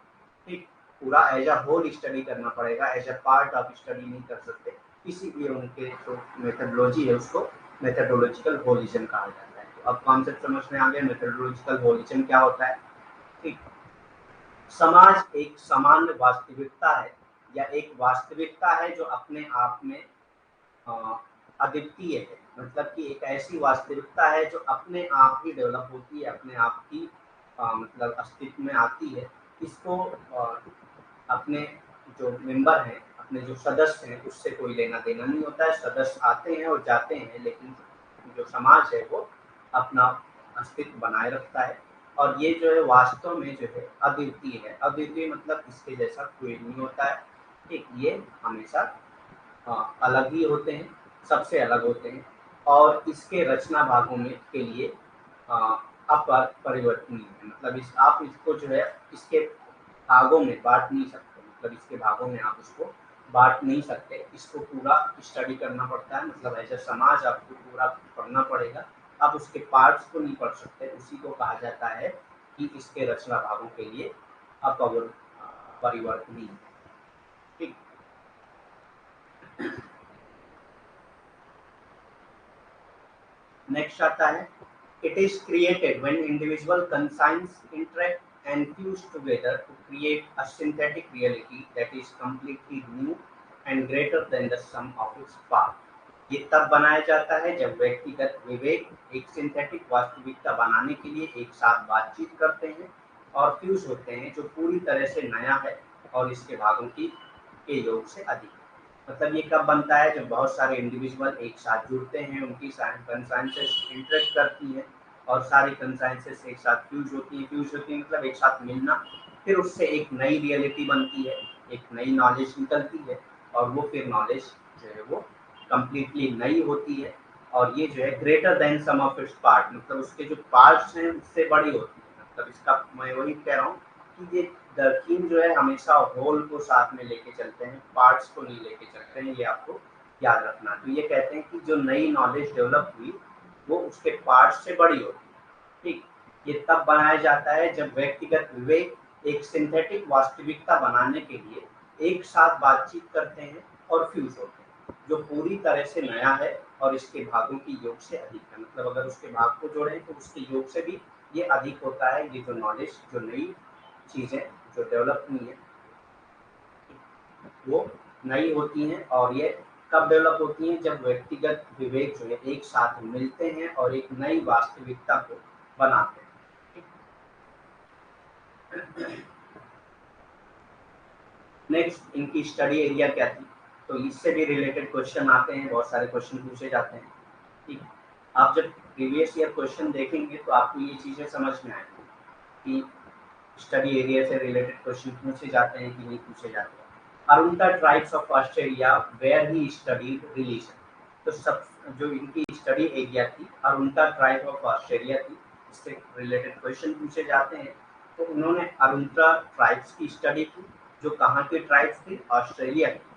ठीक, पूरा एज अ होल स्टडी करना पड़ेगा, एज अ पार्ट आप स्टडी नहीं कर सकते। इसीलिए उनके जो मेथडोलॉजी है उसको मेथडोलॉजिकल होलिज्म कहा जाता है। तो अब कॉन्सेप्ट समझ में आ गया मेथडोलॉजिकल होलिज्म क्या होता है, ठीक। समाज एक सामान्य वास्तविकता है या एक वास्तविकता है जो अपने आप में अद्वितीय है, मतलब कि एक ऐसी वास्तविकता है जो अपने आप ही डेवलप होती है, अपने आप ही मतलब अस्तित्व में आती है। इसको अपने जो मेंबर हैं, अपने जो सदस्य हैं, उससे कोई लेना देना नहीं होता है। सदस्य आते हैं और जाते हैं, लेकिन जो समाज है वो अपना अस्तित्व बनाए रखता है। और ये जो है वास्तव में जो है अद्वितीय है। अद्वितीय मतलब इसके जैसा कोई नहीं होता है, ठीक, ये हमेशा अलग ही होते हैं, सबसे अलग होते हैं, और इसके रचना भागों में के लिए अपरिवर्तनीय है। मतलब इस आप इसको जो है इसके भागों में बांट नहीं सकते, मतलब इसके भागों में आप इसको बांट नहीं सकते, इसको पूरा स्टडी करना पड़ता है। मतलब एज अ समाज आपको पूरा पढ़ना पड़ेगा, आप उसके पार्ट्स को नहीं पढ़ सकते। उसी को कहा जाता है कि इसके रचना भागों के लिए अपरिवर्तनीय, ठीक। नेक्स्ट आता है, it is created when individual conscience interact and fuse together to create a synthetic reality that is completely new and greater than the sum of its parts। ये तब बनाया जाता है जब व्यक्तिगत विवेक एक सिंथेटिक वास्तविकता बनाने के लिए एक साथ बातचीत करते हैं और फ्यूज होते हैं, जो पूरी तरह से नया है और इसके भागों की के योग से अधिक है। मतलब ये कब बनता है, जब बहुत सारे इंडिविजुअल एक साथ जुड़ते हैं, उनकी कंसाइंसेस इंटरेक्ट करती हैं और सारी कंसाइंसेस एक साथ फ्यूज होती हैं। फ्यूज होती है मतलब एक साथ मिलना, फिर उससे एक नई रियलिटी बनती है, एक नई नॉलेज निकलती है, और वो फिर नॉलेज जो है वो कम्प्लीटली नई होती है। और ये जो है greater than sum of its part, मतलब उसके जो पार्ट्स हैं उससे बड़ी होती है। मतलब इसका मैं वही कह रहा हूँ कि ये द थीम जो है हमेशा होल को साथ में लेके चलते हैं, पार्ट्स को नहीं लेके चलते हैं, ये आपको याद रखना। तो ये कहते हैं कि जो नई नॉलेज डेवलप हुई वो उसके पार्ट्स से बड़ी होती है, ठीक। ये तब बनाया जाता है जब व्यक्तिगत विवेक एक सिंथेटिक वास्तविकता बनाने के लिए एक साथ बातचीत करते हैं और फ्यूज होते हैं, जो पूरी तरह से नया है और इसके भागों की योग से अधिक है। मतलब अगर उसके भाग को जोड़ें तो उसके योग से भी ये अधिक होता है। ये जो नॉलेज, जो नई चीजें जो डेवलप हुई है वो नई होती हैं, और ये कब डेवलप होती हैं, जब व्यक्तिगत विवेक जो है एक साथ मिलते हैं और एक नई वास्तविकता को बनाते हैं, ठीक। नेक्स्ट इनकी स्टडी एरिया क्या थी, तो इससे भी रिलेटेड क्वेश्चन आते हैं, बहुत सारे क्वेश्चन पूछे जाते हैं, ठीक। आप जब प्रीवियस ईयर क्वेश्चन देखेंगे तो आपको ये चीजें समझ में आएंगी कि स्टडी एरिया से रिलेटेड क्वेश्चन पूछे जाते हैं कि नहीं पूछे जाते हैं। Arunta tribes of Australia where he studied religion, तो सब जो इनकी स्टडी एरिया थी अरुणा ट्राइब ऑफ ऑस्ट्रेलिया थी, इससे रिलेटेड क्वेश्चन पूछे जाते हैं। तो उन्होंने अरुंता ट्राइब्स की स्टडी की, जो कहाँ की ट्राइब्स थी, ऑस्ट्रेलिया की,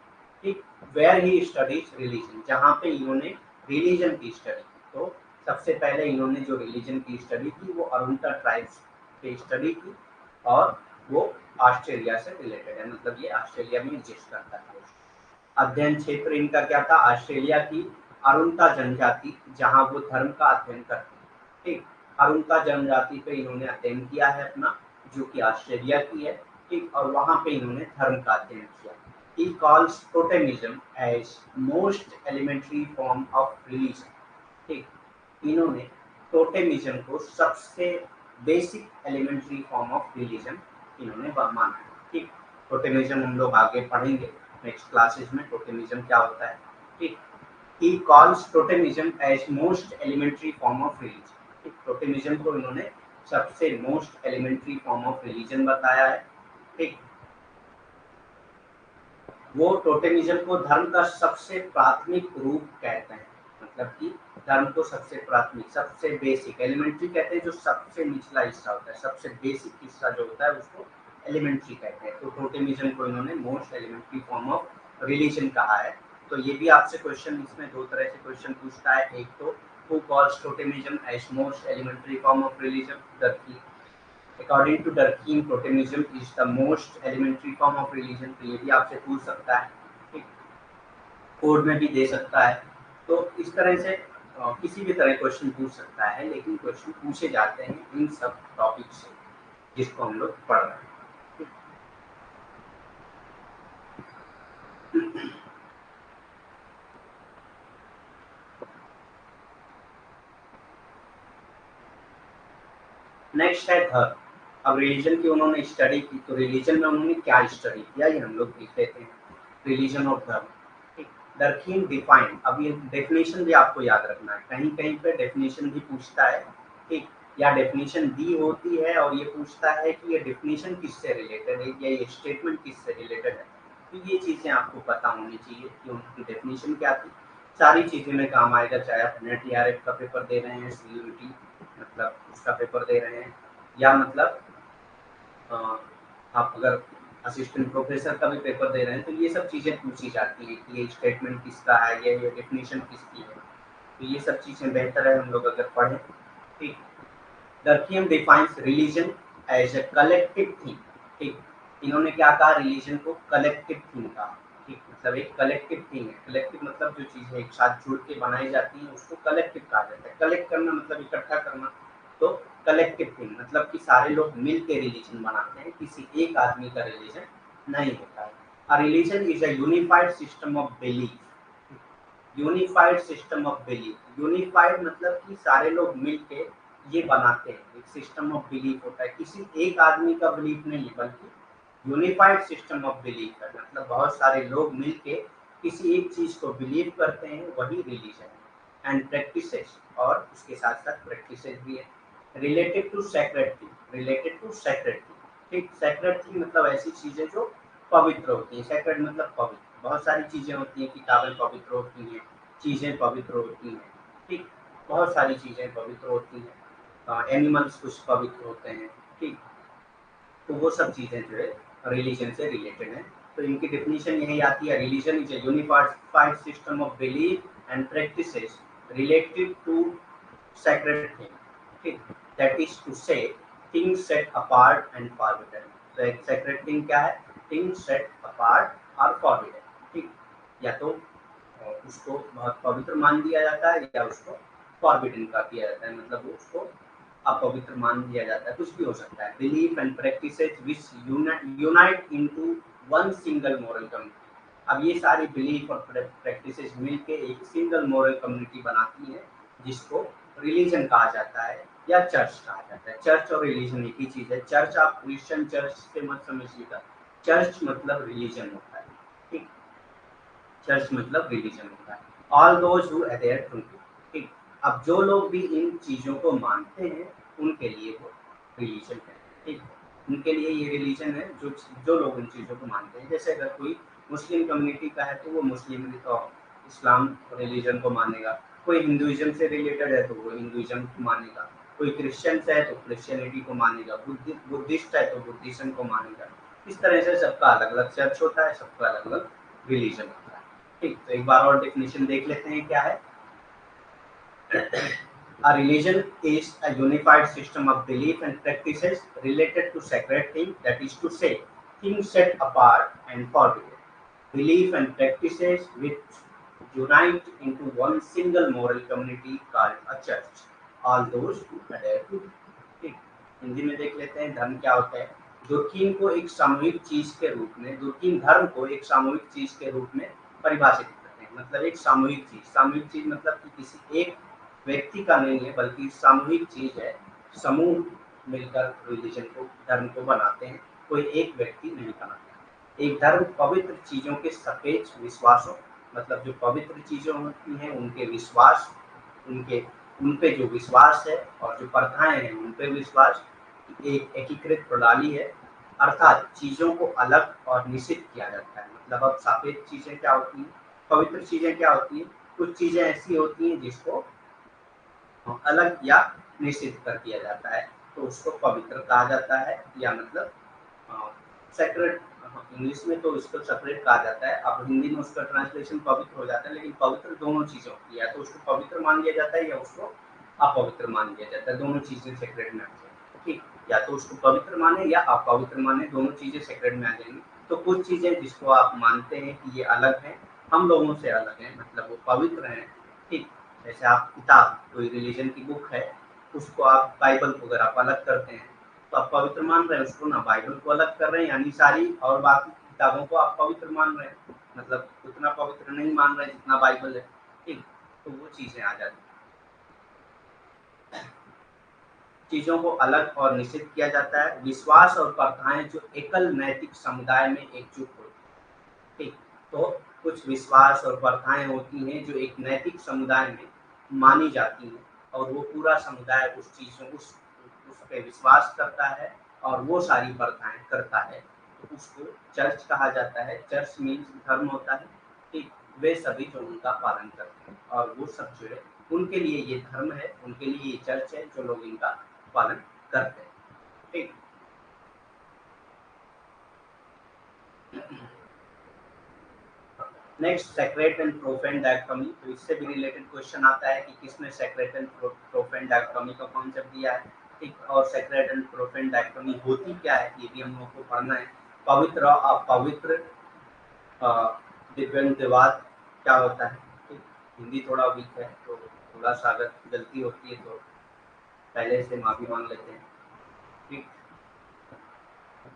ठीक। वेयर ही स्टडीज रिलीजन, जहाँ पे इन्होंने रिलीजन की स्टडी की। तो सबसे पहले इन्होंने जो रिलीजन की स्टडी की वो अरुंता ट्राइब्स की स्टडी की, और वो ऑस्ट्रेलिया से रिलेटेड है, मतलब ये ऑस्ट्रेलिया में एग्जिस्ट करता है। अध्ययन क्षेत्र इनका क्या था, ऑस्ट्रेलिया की अरुंता जनजाति, जहाँ वो धर्म का अध्ययन करते हैं, ठीक। अरुंता जनजाति पे इन्होंने अध्ययन किया है अपना, जो कि ऑस्ट्रेलिया की है, ठीक। और वहाँ पे इन्होंने धर्म का अध्ययन किया। He calls totemism as most elementary form of religion, ठीक। इन्होंने टोटेमिज्म को सबसे basic elementary form of religion इन्होंने माना है, ठीक। टोटेमिज्म हम लोग आगे पढ़ेंगे नेक्स्ट क्लासेस में, टोटेमिज्म क्या होता है, ठीक। He calls totemism as most elementary form of religion, ठीक। टोटेमिज्म को इन्होंने सबसे most elementary form of religion बताया है, ठीक। वो टोटेमिज्म को धर्म का सबसे प्राथमिक रूप कहते हैं, मतलब कि धर्म को सबसे प्राथमिक, सबसे बेसिक, एलिमेंट्री कहते हैं जो सबसे निचला हिस्सा होता है, सबसे बेसिक हिस्सा जो होता है उसको एलिमेंट्री कहते हैं। तो टोटेमिज्म को इन्होंने most elementary form of religion कहा है। तो ये भी आपसे क्वेश्चन, इसमें दो तरह से क्वेश्चन पूछता है, एक तो who calls totemism as most elementary form of religion, दर्की according to Durkheim totemism is the most elementary form of religion. तो ये भी आपसे पूछ सकता है, ठीक, कोड में भी दे सकता है। तो इस तरह से किसी भी तरह क्वेश्चन पूछ सकता है, लेकिन क्वेश्चन पूछे जाते हैं इन सब टॉपिक से जिसको हम लोग पढ़ रहे हैं। नेक्स्ट है धर्म। अब रिलीजन की उन्होंने स्टडी की, तो रिलीजन में उन्होंने क्या स्टडी किया ये हम लोग लिख लेते हैं, रिलीजन ऑफ धर्म, ठीक। दरकीन डिफाइन, अब ये डेफिनेशन भी आपको याद रखना है, कहीं कहीं पे डेफिनेशन भी पूछता है, ठीक, या डेफिनेशन दी होती है और ये पूछता है कि ये डेफिनेशन किससे रिलेटेड है या ये स्टेटमेंट किससे रिलेटेड है। तो ये चीज़ें आपको पता होनी चाहिए कि उनकी डेफिनेशन क्या थी। सारी चीज़ें में काम आएगा, चाहे आप नेट टीआरएफ का पेपर दे रहे हैं, सीयूईटी मतलब उसका पेपर दे रहे हैं, या मतलब आप अगर असिस्टेंट प्रोफेसर का भी पेपर दे रहे हैं, तो ये सब चीज़ें पूछी जाती हैं कि ये स्टेटमेंट किसका है, ये डेफिनेशन किसकी है। तो ये सब चीज़ें बेहतर है हम लोग अगर पढ़ें, ठीक। Durkheim defines religion as a collective thing, ठीक। इन्होंने क्या कहा, रिलीजन को कलेक्टिव थिंग कहा, ठीक। मतलब एक कलेक्टिव थिंग है, कलेक्टिव मतलब जो चीज़ें एक साथ जुड़ के बनाई जाती हैं उसको कलेक्टिव कहा जाता है। कलेक्ट करना मतलब इकट्ठा करना, तो कलेक्टिव थिंग मतलब कि सारे लोग मिल के रिलीजन बनाते हैं, किसी एक आदमी का रिलीजन नहीं होता है। A religion is a unified system of belief, unified system of belief, unified मतलब कि सारे लोग मिल के ये बनाते हैं, एक सिस्टम ऑफ बिलीफ होता है, किसी एक आदमी का बिलीफ नहीं बल्कि यूनिफाइड सिस्टम ऑफ बिलीफ है, मतलब बहुत सारे लोग मिलके किसी एक चीज को बिलीव करते हैं, वही रिलीजन है। एंड प्रैक्टिसेस, और उसके साथ साथ प्रैक्टिसेस भी है। Related to sacred thing, related to sacred thing, ठीक। सेक्रेड थिंग मतलब ऐसी चीजें जो पवित्र होती है, सेक्रेड मतलब पवित्र, बहुत सारी चीजें होती हैं, किताबें पवित्र होती हैं, चीजें पवित्र होती हैं, ठीक। बहुत सारी चीजें पवित्र होती हैं, एनिमल्स कुछ पवित्र होते हैं, ठीक। तो वो सब चीजें जो है रिलीजन से रिलेटेड है। तो इनकी डेफिनेशन यही आती है, religion is a unified system of belief and practices related to sacred thing, ठीक। that is to say things set apart and forbidden। तो एक sacred thing क्या है, things set apart और forbidden, ठीक। या तो उसको बहुत पवित्र मान दिया जाता है या उसको forbidden कर दिया जाता है, मतलब उसको अपवित्र मान दिया जाता है, कुछ भी हो सकता है। Belief and practices which unite into one single moral community. अब ये सारी बिलीफ और प्रैक्टिसेस मिलके एक सिंगल मॉरल कम्युनिटी बनाती है, जिसको रिलीजन कहा जाता है या चर्च कहा जाता है। चर्च और रिलीजन एक ही चीज है। चर्च आप क्रिश्चियन चर्च से मत समझिएगा, चर्च मतलब रिलीजन होता है, ठीक। चर्च मतलब रिलीजन होता है। All those who adhere to, ठीक। अब जो लोग भी इन चीजों को मानते हैं उनके लिए वो रिलीजन है, ठीक। उनके लिए ये रिलीजन है, जो जो लोग इन चीजों को मानते हैं। जैसे अगर कोई मुस्लिम कम्युनिटी का है तो वो मुस्लिम इस्लाम रिलीजन को मानेगा, कोई हिंदुइज्म से रिलेटेड है तो वो हिंदुइज्म को मानेगा, कोई क्रिश्चियंस है तो क्रिश्चियनिटी को मानेगा, बुद्धिस्ट है तो बुद्धिज्म को मानेगा। इस तरह से सबका अलग अलग चर्च होता है, सबका अलग अलग रिलीजन होता है। ठीक, तो एक बार और डेफिनेशन देख लेते हैं क्या है। A religion is a unified system of belief and practices related to sacred things, that is to say, things set apart and forbidden. Belief and practices which unite into one single moral community called a church. All those who adhere to it. ठीक, हिंदी में देख लेते हैं धर्म क्या होता है। दो तीन को एक सामूहिक चीज के रूप में, दो तीन धर्म को एक सामूहिक चीज के रूप में परिभाषित करते हैं। मतलब एक सामूहिक चीज मतलब कि किसी एक व्यक्ति का नहीं है, बल्कि सामूहिक चीज है। समूह मिलकर रिलीजन को, धर्म को बनाते हैं, कोई एक व्यक्ति नहीं बनाता। एक धर्म पवित्र चीजों के सापेक्ष विश्वासों, मतलब जो पवित्र चीजें होती हैं उनके विश्वास, उन पे जो विश्वास है और जो प्रथाएं हैं उन पे विश्वास, एक एकीकृत प्रणाली है। अर्थात चीजों को अलग और निश्चित किया जाता है। मतलब अब सापेक्ष चीजें क्या होती हैं, पवित्र चीजें क्या होती हैं, कुछ चीजें ऐसी होती हैं जिसको अलग या निश्चित कर दिया जाता है, तो उसको पवित्र कहा जाता है, या मतलब सेक्रेट। इंग्लिश में तो उसको सेपरेट कहा जाता है, अब हिंदी में उसका ट्रांसलेशन पवित्र हो जाता है। लेकिन पवित्र दोनों चीजें होती है, या तो उसको पवित्र मान लिया जाता है या उसको अपवित्र मान लिया जाता है। दोनों चीजें सेक्रेट में आ जाएंगी। ठीक, या तो उसको पवित्र माने या अपवित्र माने, दोनों चीजें सेक्रेट में आ जाएंगी। तो कुछ चीजें जिसको आप मानते हैं कि ये अलग है, हम लोगों से अलग है, मतलब वो पवित्र है। ठीक, जैसे आप किताब, कोई रिलीजन की बुक है, उसको आप बाइबल को अगर आप अलग करते हैं तो आप पवित्र मान रहे हैं उसको ना, बाइबल को अलग कर रहे हैं, यानी सारी और बाकी किताबों को आप पवित्र मान रहे हैं, मतलब उतना पवित्र नहीं मान रहे जितना बाइबल है। ठीक, तो वो चीजें आ जाती हैं। चीजों को अलग और निश्चित किया जाता है। विश्वास और प्रथाएं जो एकल नैतिक समुदाय में एकजुट होती है। ठीक, तो कुछ विश्वास और प्रथाएं होती हैं जो एक नैतिक समुदाय में मानी जाती हैं, और वो पूरा समुदाय उस चीजों उस पे विश्वास करता है और वो सारी प्रथाएं करता है, तो उसको चर्च कहा जाता है। चर्च मीन्स धर्म होता है। ठीक, वे सभी जो उनका पालन करते हैं, और वो सब जो है उनके लिए ये धर्म है, उनके लिए ये चर्च है, जो लोग इनका पालन करते हैं। ठीक, next, sacred and profane dichotomy. तो इससे भी रिलेटेड क्वेश्चन आता है कि किसने सेक्रेट एंड प्रोफेन डायकोटोमी का कॉन्सेप्ट दिया है। ठीक, और सेक्रेट एंड प्रोफेन डायकोटोमी होती क्या है, ये भी हम लोग को पढ़ना है। पवित्र और अपवित्र दिव्यवाद क्या होता है। ठीक, हिंदी थोड़ा वीक है, तो थोड़ा सा अगर गलती होती है तो पहले से माफी मांग लेते हैं। ठीक,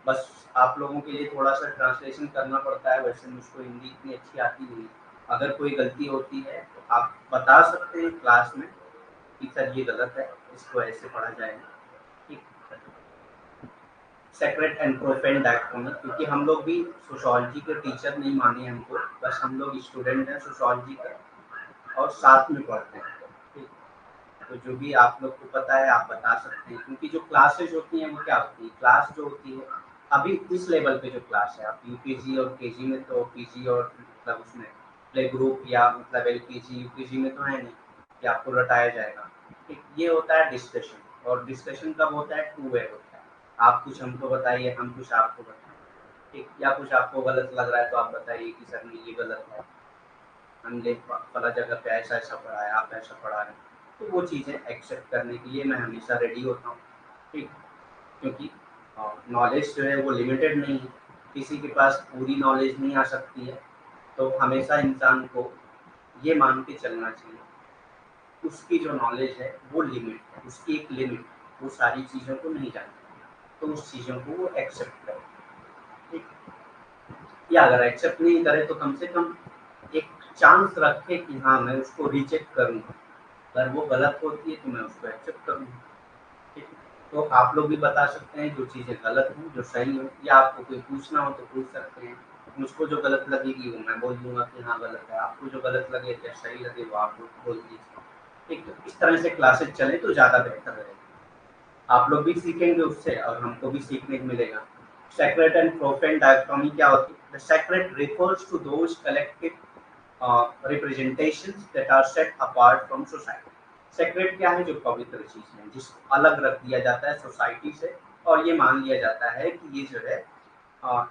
बस आप लोगों के लिए थोड़ा सा ट्रांसलेशन करना पड़ता है, वैसे मुझको हिंदी इतनी अच्छी आती नहीं। अगर कोई गलती होती है तो आप बता सकते हैं क्लास में कि सर ये गलत है, इसको ऐसे पढ़ा जाएगा। ठीक, सेक्रेट एंड प्रोफेन डायकोटोमी, क्योंकि हम लोग भी सोशियोलॉजी के टीचर नहीं माने हमको, बस हम लोग स्टूडेंट हैं सोशियोलॉजी के और साथ में पढ़ते हैं। ठीक, तो जो भी आप लोग को पता है आप बता सकते हैं, क्योंकि जो क्लासेज होती हैं वो क्या होती है, क्लास जो होती है अभी इस लेवल पे जो क्लास है, आप यूकेजी और केजी में तो पीजी और मतलब उसमें प्ले ग्रुप या मतलब एलकेजी यूकेजी में तो है नहीं कि आपको रटाया जाएगा। ठीक, ये होता है डिस्कशन, और डिस्कशन कब होता है, टू वे होता है। आप कुछ हमको बताइए, हम कुछ आपको बताएं। ठीक, या कुछ आपको गलत लग रहा है तो आप बताइए कि सर ये गलत है, हमने फला जगह पे ऐसा ऐसा पढ़ा है, आप ऐसा पढ़ा रहे हैं। तो वो चीज़ें एक्सेप्ट करने के लिए मैं हमेशा रेडी होता हूँ। ठीक, क्योंकि नॉलेज जो है वो लिमिटेड नहीं है, किसी के पास पूरी नॉलेज नहीं आ सकती है। तो हमेशा इंसान को ये मान के चलना चाहिए उसकी जो नॉलेज है वो लिमिट है, उसकी एक लिमिट, वो सारी चीज़ों को नहीं जानता, तो उस चीज़ों को वो एक्सेप्ट करे। ठीक, या अगर एक्सेप्ट नहीं करे तो कम से कम एक चांस रखे कि हाँ मैं उसको रिजेक्ट करूँगा, अगर वो गलत होती है तो मैं उसको एक्सेप्ट करूँगा। ठीक, तो आप लोग भी बता सकते हैं जो चीज़ें गलत हों जो सही हो, या आपको कोई पूछना हो तो पूछ सकते हैं। मुझको जो गलत लगेगी वो मैं बोल दूंगा कि हाँ गलत है, आपको जो गलत लगे या सही लगे वो आप बोल दीजिए। ठीक, तो इस तरह से क्लासेस चले तो ज़्यादा बेहतर रहेगा, आप लोग भी सीखेंगे उससे और हमको भी सीखने को मिलेगा। सेक्रेट एंड प्रोफेन डायकोटोमी क्या होती है? The sacred refers to those collective representations that are set apart from society. Sacred क्या है? जो पवित्र चीज है, जिसको अलग रख दिया जाता है सोसाइटी से, और ये मान लिया जाता है कि ये जो है आ,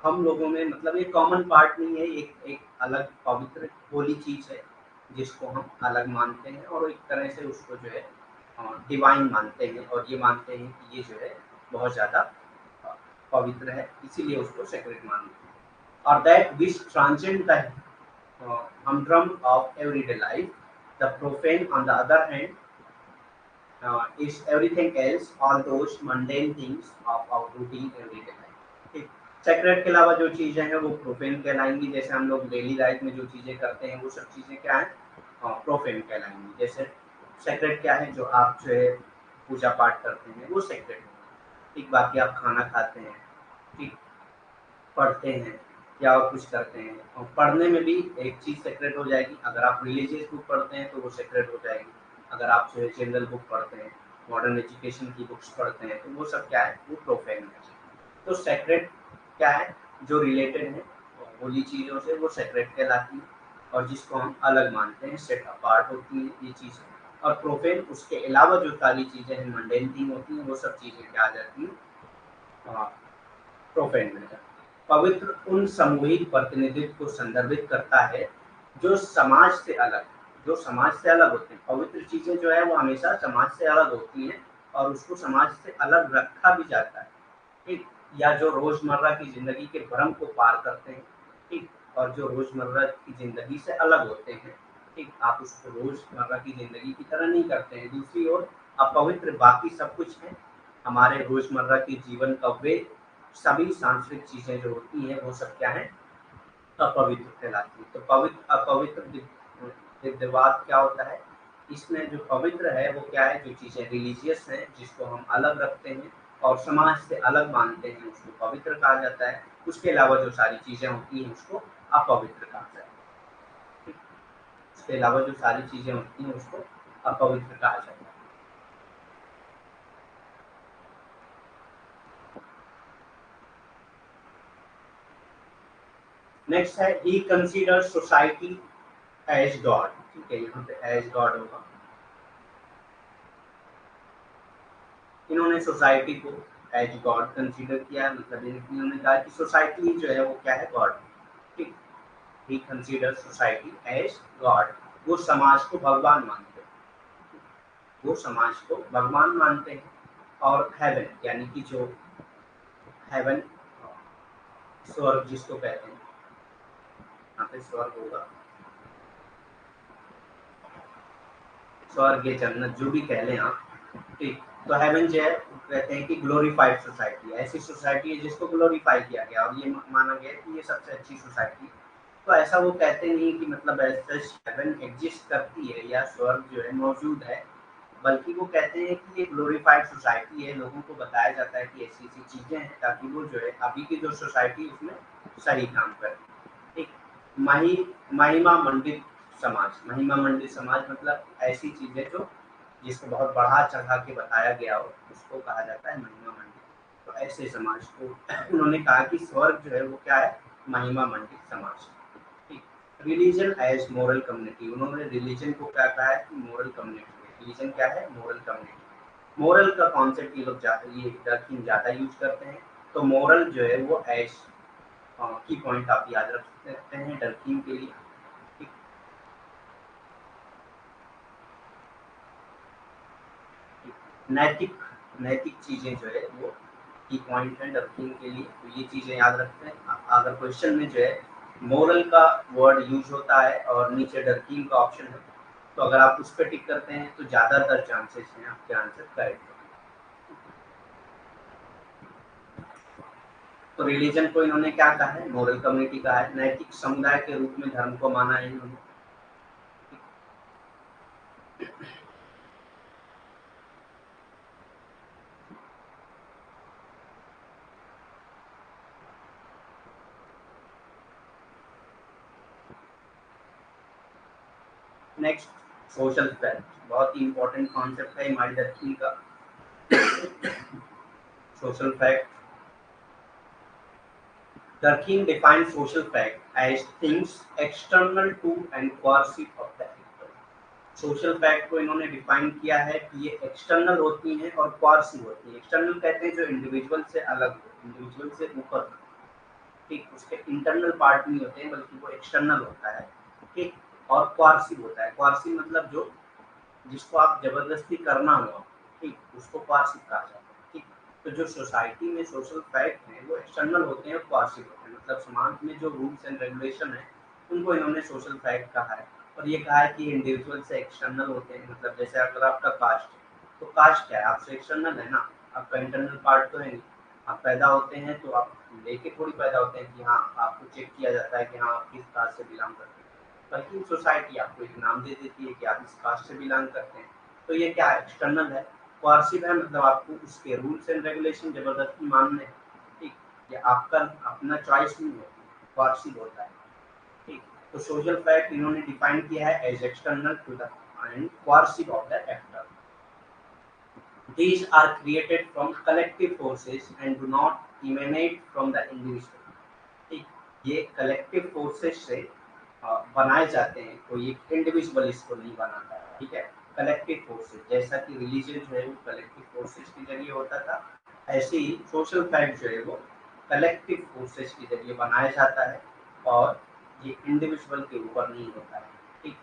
हम लोगों में, मतलब ये कॉमन पार्ट नहीं है, एक अलग पवित्र होली चीज है जिसको हम अलग मानते हैं, और एक तरह से उसको जो है डिवाइन मानते हैं, और ये मानते हैं कि ये जो है बहुत ज्यादा पवित्र है, इसीलिए उसको सेक्रेट मानते हैं। और that which transcend the humdrum of everyday life. The profane, on the other hand, is everything else, all those mundane things of our routine everyday life. ठीक, सेक्रेट के अलावा जो चीजें हैं वो प्रोफेन कहलाएंगी। जैसे हम लोग डेली लाइफ में जो चीजें करते हैं वो सब चीजें क्या है? प्रोफेन कहलाएंगी। जैसे सेक्रेट क्या है? जो आप जो है पूजा पाठ करते हैं वो सेक्रेट है। ठीक, बाकी आप खाना खाते हैं, ठीक, पढ़ते हैं या और कुछ करते हैं, और पढ़ने में भी एक चीज़ सेक्रेट हो जाएगी। अगर आप रिलीजियस बुक पढ़ते हैं तो वो सेक्रेट हो जाएगी। अगर आप जो है जनरल बुक पढ़ते हैं, मॉडर्न एजुकेशन की बुक्स पढ़ते हैं, तो वो सब क्या है? वो प्रोफेन है। तो सेक्रेट क्या है? जो रिलेटेड है होली चीज़ों से, वो सेक्रेट कहलाती है, और जिसको हम अलग मानते हैं, सेट अपार्ट होती हैं ये चीज़ें। और प्रोफेन उसके अलावा जो सारी चीज़ें हैं, मंडेन थिंग होती हैं, वो सब चीज़ें क्या आ जाती हैं? प्रोफेन में। पवित्र उन सामूहिक प्रतिनिधित्व को संदर्भित करता है जो समाज से अलग, जो समाज से अलग होते हैं। पवित्र चीजें जो है वो हमेशा समाज से अलग होती हैं, और उसको समाज से अलग रखा भी जाता है, ठीक, या जो रोजमर्रा की जिंदगी के भ्रम को पार करते हैं, ठीक, और जो रोजमर्रा की जिंदगी से अलग होते हैं, ठीक, आप उसको रोजमर्रा की जिंदगी की तरह नहीं करते हैं। दूसरी ओर अपवित्र बाकी सब कुछ है हमारे रोजमर्रा के जीवन का, वे सभी सांस्कृतिक चीजें जो होती हैं वो सब क्या है? अपवित्र कहलाती है। तो पवित्र अपवित्र विद्यवाद क्या होता है? इसमें जो पवित्र है वो क्या है? जो चीजें रिलीजियस हैं, जिसको हम अलग रखते हैं और समाज से अलग मानते हैं, उसको पवित्र कहा जाता है। उसके अलावा जो सारी चीजें होती हैं उसको अपवित्र कहा जाता है। उसके अलावा जो सारी चीजें होती हैं उसको अपवित्र कहा जाता है। नेक्स्ट है ही कंसीडर सोसाइटी एज गॉड। ठीक है, यहाँ पे एज गॉड होगा। इन्होंने सोसाइटी को एज गॉड कंसीडर किया, मतलब इन्होंने कहा कि सोसाइटी जो है वो क्या है? गॉड। ठीक, ही कंसीडर सोसाइटी एज गॉड। वो समाज को भगवान मानते हैं, वो समाज को भगवान मानते हैं। और हेवन यानी कि जो हेवन, स्वर्ग जिसको कहते हैं, यहाँ पे स्वर्ग होगा, स्वर्ग या जन्नत जो भी कह लें आप, ठीक। तो हेवन जो है कहते हैं कि ग्लोरीफाइड सोसाइटी, ऐसी सोसाइटी है जिसको ग्लोरीफाई किया गया और ये माना गया कि ये सबसे अच्छी सोसाइटी है। तो ऐसा वो कहते नहीं कि मतलब ऐसा हेवन एग्जिस्ट करती है या स्वर्ग जो है मौजूद है, बल्कि वो कहते हैं कि ये ग्लोरीफाइड सोसाइटी है। लोगों को बताया जाता है कि ऐसी ऐसी चीजें हैं ताकि वो जो है अभी की जो सोसाइटी उसमें सही काम करे। ठीक, मही महिमा मंडित समाज, महिमा मंडित समाज मतलब ऐसी चीजें जो जिसको बहुत बढ़ा चढ़ा के बताया गया हो, उसको कहा जाता है महिमा मंडित। तो ऐसे समाज को उन्होंने कहा कि स्वर्ग जो है वो क्या है? महिमा मंडित समाज। ठीक, रिलीजन एज मोरल कम्युनिटी, उन्होंने रिलीजन को क्या कहा है? कि मोरल कम्युनिटी। रिलीजन क्या है? Moral community. मोरल का कॉन्सेप्ट ये लोग ये ज्यादा यूज करते हैं। तो मोरल जो है वो एज की पॉइंट आप याद रख सकते हैं डरकीन के लिए। ठीक, नैतिक नैतिक चीजें जो है वो की पॉइंट है डरकीन के लिए, तो ये चीजें याद रखते हैं। अगर क्वेश्चन में जो है मोरल का वर्ड यूज होता है और नीचे डरकीन का ऑप्शन है, तो अगर आप उस पर टिक करते हैं तो ज्यादातर चांसेस हैं आपके आंसर करेक्ट। तो रिलीजन को इन्होंने क्या कहा है? मोरल कम्युनिटी कहा है। नैतिक समुदाय के रूप में धर्म को माना है इन्होंने। नेक्स्ट, सोशल फैक्ट, बहुत ही इंपॉर्टेंट कॉन्सेप्ट है हमारी दक्षिण का। Social fact, Durkheim defined social fact as things external to and coercive of the people. Social fact को इन्होंने डिफाइन किया है कि ये एक्सटर्नल होती हैं और क्वार्सिव होती हैं। एक्सटर्नल कहते हैं जो इंडिविजुअल से अलग हो, इंडिविजुअल से ऊपर हो, ठीक, उसके इंटरनल पार्ट नहीं होते हैं बल्कि वो एक्सटर्नल होता है, ठीक। और क्वार्सिव होता है, क्वार्सिव मतलब जो जिसको आप जबरदस्ती करना हो, ठीक, उसको क्वार्सिव कहा जाता है, ठीक। तो जो सोसाइटी में सोशल फैक्ट हैं वो एक्सटर्नल होते हैं और क्वार्सिव होते हैं, मतलब समाज में जो रूल्स एंड रेगुलेशन है उनको इन्होंने सोशल फैक्ट कहा है। और ये कहा है कि इंडिविजुअल से एक्सटर्नल होते हैं, मतलब जैसे अगर आपका कास्ट है तो कास्ट क्या है, आपसे एक्सटर्नल है ना, आपका इंटरनल पार्ट तो है नहीं। आप पैदा होते हैं तो आप लेके थोड़ी पैदा होते हैं कि हाँ आपको चेक किया जाता है कि हाँ आप किस कास्ट से बिलोंग करते हैं, बल्कि सोसाइटी आपको एक नाम दे देती है कि आप इस कास्ट से बिलोंग करते हैं। तो ये क्या एक्सटर्नल है। कोर्सिव है मतलब आपको उसके रूल्स एंड रेगुलेशन जबरदस्ती मानने हैं, ठीक। ये आपका अपना चॉइस नहीं होती, कोर्सिव होता है, ठीक। तो सोशल फैक्ट इन्होंने डिफाइन किया है as external to the and coercive of the actor. These are created from collective forces and do not emanate from the individual। ठीक, ये कलेक्टिव फोर्सेस से बनाए जाते हैं, कोई एक इंडिविजुअल इसको नहीं बनाता है, ठीक है। कलेक्टिव फोर्सेस, जैसा कि रिलीजन जो है वो कलेक्टिव फोर्सेस के जरिए होता था, ऐसे ही सोशल फैक्ट जो है वो कलेक्टिव फोर्सेस के जरिए बनाया जाता है और ये इंडिविजुअल के ऊपर नहीं होता है, ठीक।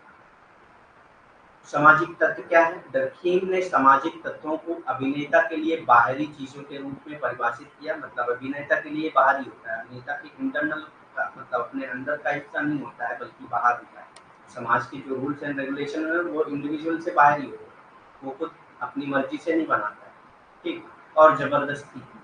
सामाजिक तत्व क्या है? डर्कीम ने सामाजिक तत्वों को अभिनेता के लिए बाहरी चीजों के रूप में परिभाषित किया, मतलब अभिनेता के लिए बाहरी होता है, अभिनेता के इंटरनल मतलब अपने अंदर का हिस्सा नहीं होता है बल्कि बाहर होता है। समाज के जो रूल्स एंड रेगुलेशन है वो इंडिविजुअल से बाहरी होते हैं, वो खुद अपनी मर्जी से नहीं बनाता है, ठीक। और जबरदस्ती की,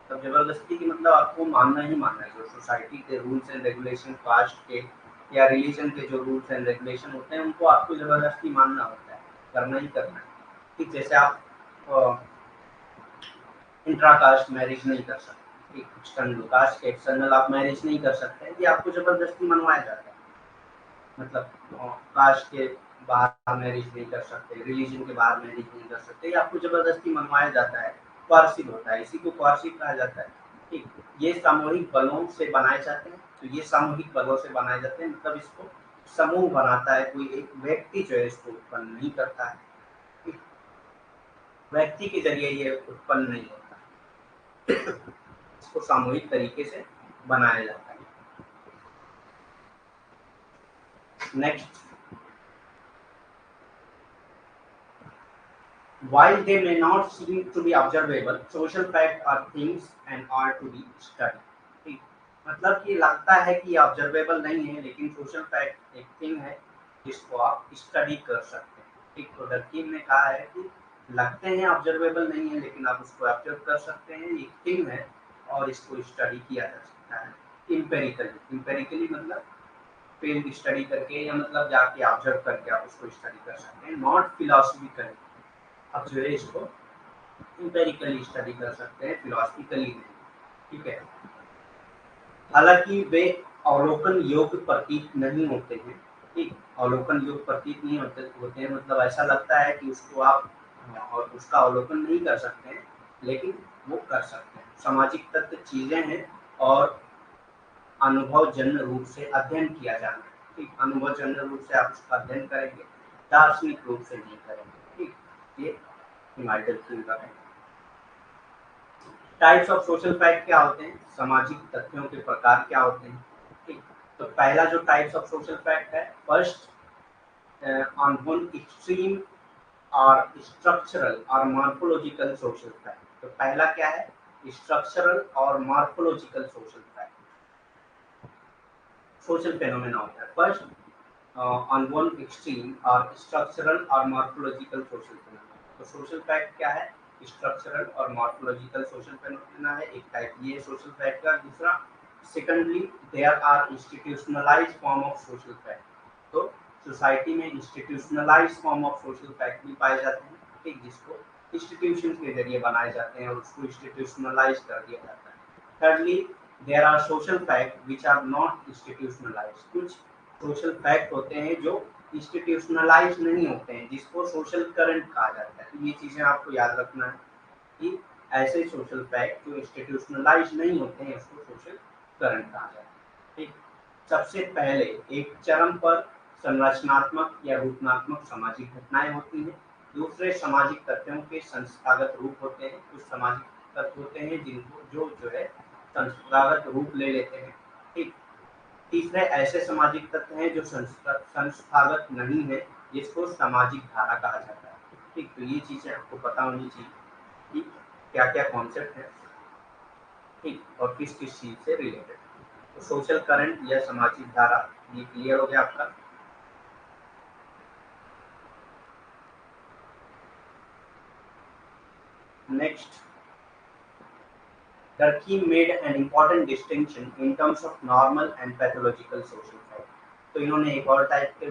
तब जबरदस्ती की मतलब आपको मानना ही मानना है, जो सोसाइटी के रूल्स एंड रेगुलेशन, कास्ट के या रिलीजन के जो रूल्स एंड रेगुलेशन होते हैं उनको आपको जबरदस्ती मानना होता है, करना ही करना है, ठीक। जैसे आप इंट्रा कास्ट मैरिज नहीं कर सकते, ठीक, एक्सटर्नल कास्ट के एक्सटर्नल आप मैरिज नहीं कर सकते, ये आपको जबरदस्ती मनवाया जाता है। मतलब कास्ट के बाहर मैरिज नहीं कर सकते, रिलीजन के बाहर मैरिज नहीं कर सकते, ये आपको जबरदस्ती मनवाया जाता है, क्वार्सिव होता है, इसी को क्वार्सिव कहा जाता है, ठीक। ये सामूहिक बलों से बनाए जाते हैं, तो ये सामूहिक बलों से बनाए जाते हैं, मतलब इसको समूह बनाता है, कोई एक व्यक्ति जो है इसको उत्पन्न नहीं करता है, ठीक? व्यक्ति के जरिए ये उत्पन्न नहीं होता, इसको सामूहिक तरीके से बनाया जाता है। Next, while they may not seem to be observable, social facts are things and are to be studied। ठीक, मतलब कि लगता है कि ऑब्जर्वेबल नहीं है लेकिन सोशल फैक्ट एक थिंग है जिसको आप स्टडी कर सकते हैं, ठीक। तो डर्कीम ने कहा है कि लगते हैं ऑब्जर्वेबल नहीं है लेकिन आप उसको ऑब्जर्व कर सकते हैं, एक थिंग है और इसको स्टडी किया जा सकता है इम्पेरिकली। इम्पेरिकली मतलब फील्ड स्टडी करके या मतलब जाके ऑब्जर्व करके आप उसको स्टडी कर सकते हैं, नॉट फिलोसफिकली। आप जो है इसको इंपेरिकली स्टडी कर सकते हैं, फिलोसफिकली नहीं, ठीक है। हालांकि वे अवलोकन योग्य प्रतीत नहीं होते हैं, ठीक। अवलोकन योग्य प्रतीत नहीं होते हैं मतलब ऐसा लगता है कि उसको आप और उसका अवलोकन नहीं कर सकते हैं लेकिन वो कर सकते हैं। सामाजिक तत्व चीजें हैं और अनुभवजन्य रूप से अध्ययन किया जाना है, ठीक। अनुभवजन्य रूप से आप उसका अध्ययन करेंगे, दार्शनिक रूप से नहीं करेंगे, ठीक। ये हिमाचल थीम का है। टाइप्स ऑफ सोशल फैक्ट क्या होते हैं, सामाजिक तथ्यों के प्रकार क्या होते हैं, ठीक। तो पहला जो टाइप्स ऑफ सोशल फैक्ट है, फर्स्ट ऑन वन एक्सट्रीम और स्ट्रक्चरल और मॉर्फोलॉजिकल सोशल फैक्ट। तो पहला क्या है, स्ट्रक्चरल और morphological social fact, social phenomena होता है। फर्स्ट ऑन वन एक्सट्रीम और स्ट्रक्चरल और मॉर्फोलॉजिकल सोशल फेनोमेना। तो सोशल फैक्ट क्या है, स्ट्रक्चरल और मॉर्फोलॉजिकल सोशल फेनोमेना है, एक टाइप ये सोशल फैक्ट का। दूसरा, secondly there are institutionalised form of social fact. तो सोसाइटी में institutionalised form of social fact भी पाए जाते हैं, ठीक, जिसको इंस्टीट्यूशन के जरिए बनाए जाते हैं और उसको इंस्टीट्यूशनलाइज कर दिया जाता है। thirdly there are social facts which are not institutionalized। कुछ सोशल फैक्ट होते हैं जो इंस्टीट्यूशनलाइज नहीं होते हैं, जिसको सोशल करंट कहा जाता है। तो ये चीजें आपको याद रखना है कि ऐसे सोशल फैक्ट जो इंस्टीट्यूशनलाइज नहीं होते हैं, उसको सोशल करंट कहा जाता है, ठीक। सबसे पहले एक चरम पर संरचनात्मक या रूपनात्मक सामाजिक घटनाएं होती हैं। दूसरे सामाजिक तथ्यों के संस्थागत रूप होते हैं। कुछ सामाजिक तत्व होते हैं जिनको जो है संस्थागत रूप ले लेते हैं। ठीक। तीसरे ऐसे सामाजिक तत्व हैं जो संस्थागत नहीं है, जिसको सामाजिक धारा कहा जाता है। ठीक, तो ये चीजें आपको पता होनी चाहिए कि क्या क्या कॉन्सेप्ट है, ठीक, और किस किस चीज से रिलेटेड। तो सोशल करंट या सामाजिक धारा, ये क्लियर हो गया आपका। Next, Durkheim made an important distinction in terms of normal and pathological social fact। तो इन्होंने एक और टाइप के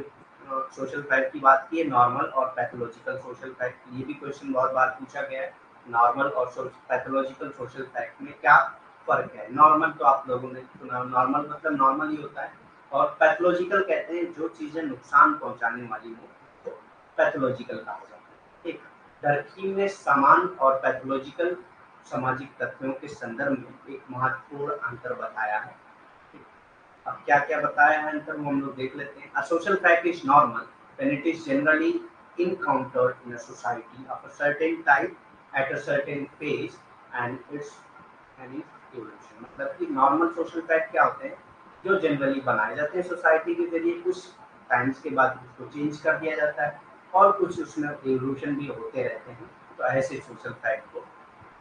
सोशल फैक्ट की बात की है, नॉर्मल और पैथोलॉजिकल सोशल फैक्ट। ये भी क्वेश्चन बहुत बार पूछा गया है, नॉर्मल और पैथोलॉजिकल सोशल फैक्ट में क्या फर्क है। नॉर्मल तो आप लोगों ने सुना, नॉर्मल मतलब नॉर्मल ही होता है, और पैथोलॉजिकल कहते हैं जो चीजें नुकसान पहुंचाने वाली हो तो पैथोलॉजिकल कहा जाता है। ठीक, डर्कीम ने समान और पैथोलॉजिकल सामाजिक तथ्यों के संदर्भ में एक महत्वपूर्ण अंतर बताया है। अब क्या क्या बताया है अंतर, वो हम लोग देख लेते हैं। A social fact is normal when it is generally encountered in a society of a certain type at a certain phase and its evolution। मतलब कि नॉर्मल सोशल फैक्ट क्या होते हैं, जो जनरली बनाए जाते हैं सोसाइटी के जरिए, कुछ टाइम्स के बाद उसको चेंज कर दिया जाता है और कुछ उसमें एवोल्यूशन भी होते रहते हैं। तो ऐसे सोशल फैक्ट को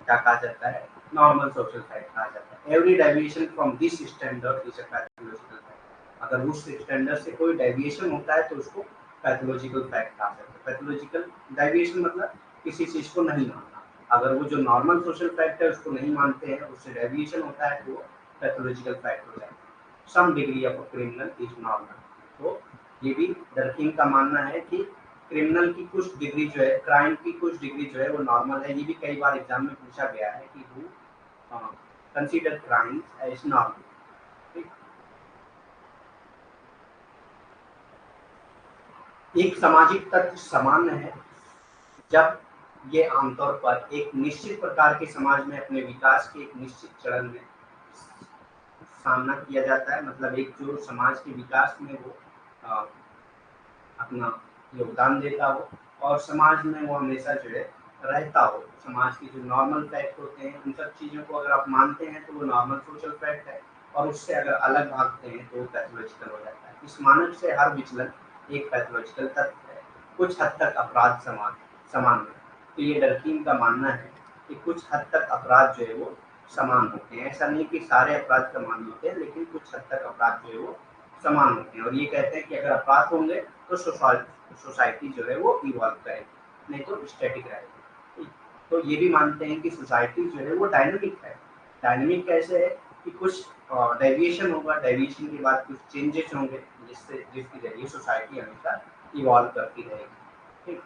क्या कहा जाता है, नॉर्मल सोशल फैक्ट कहा जाता है। Every deviation from this standard is a pathological fact. अगर उस स्टैंडर्ड से कोई डेविएशन होता है तो उसको पैथोलॉजिकल फैक्ट कहा जाता है। पैथोलॉजिकल डेविएशन मतलब किसी चीज को नहीं मानना। अगर वो जो नॉर्मल सोशल फैक्ट है उसको नहीं मानते हैं, उससे डेविएशन होता है तो वो पैथोलॉजिकल फैक्ट हो जाता है। Some degree of criminal is normal. तो ये भी डर्कीम का मानना है कि क्रिमिनल की कुछ डिग्री जो है, क्राइम की कुछ डिग्री जो है वो नॉर्मल है। ये भी कई बार एग्जाम में पूछा गया है कि who consider crime as normal. एक सामाजिक तत्व सामान्य है जब ये आमतौर पर एक निश्चित प्रकार के समाज में अपने विकास के एक निश्चित चरण में सामना किया जाता है। मतलब एक जो समाज के विकास में वो अपना योगदान देता हो और समाज में वो हमेशा जो है रहता हो। समाज की जो नॉर्मल फैक्ट होते हैं उन सब चीज़ों को अगर आप मानते हैं तो वो नॉर्मल सोशल फैक्ट है, और उससे अगर अलग भागते हैं तो वो पैथोलॉजिकल हो जाता है। इस मानक से हर विचलन एक पैथोलॉजिकल तत्व है। कुछ हद तक अपराध समान है। तो ये डर्कीम का मानना है कि कुछ हद तक अपराध जो है वो समान होते हैं। ऐसा नहीं कि सारे अपराध समान होते हैं, लेकिन कुछ हद तक अपराध जो है वो समान होते हैं। और ये कहते हैं कि अगर अपराध होंगे तो सोसाइटी जो है वो इवॉल्व करेगी, नहीं तो स्टैटिक रहेगी। तो ये भी मानते हैं कि सोसाइटी जो है वो डायनेमिक है। डायनेमिक कैसे है कि कुछ डेविएशन होगा, डेविएशन के बाद कुछ चेंजेस होंगे जिसके जरिए सोसाइटी हमेशा इवॉल्व करती रहेगी। ठीक,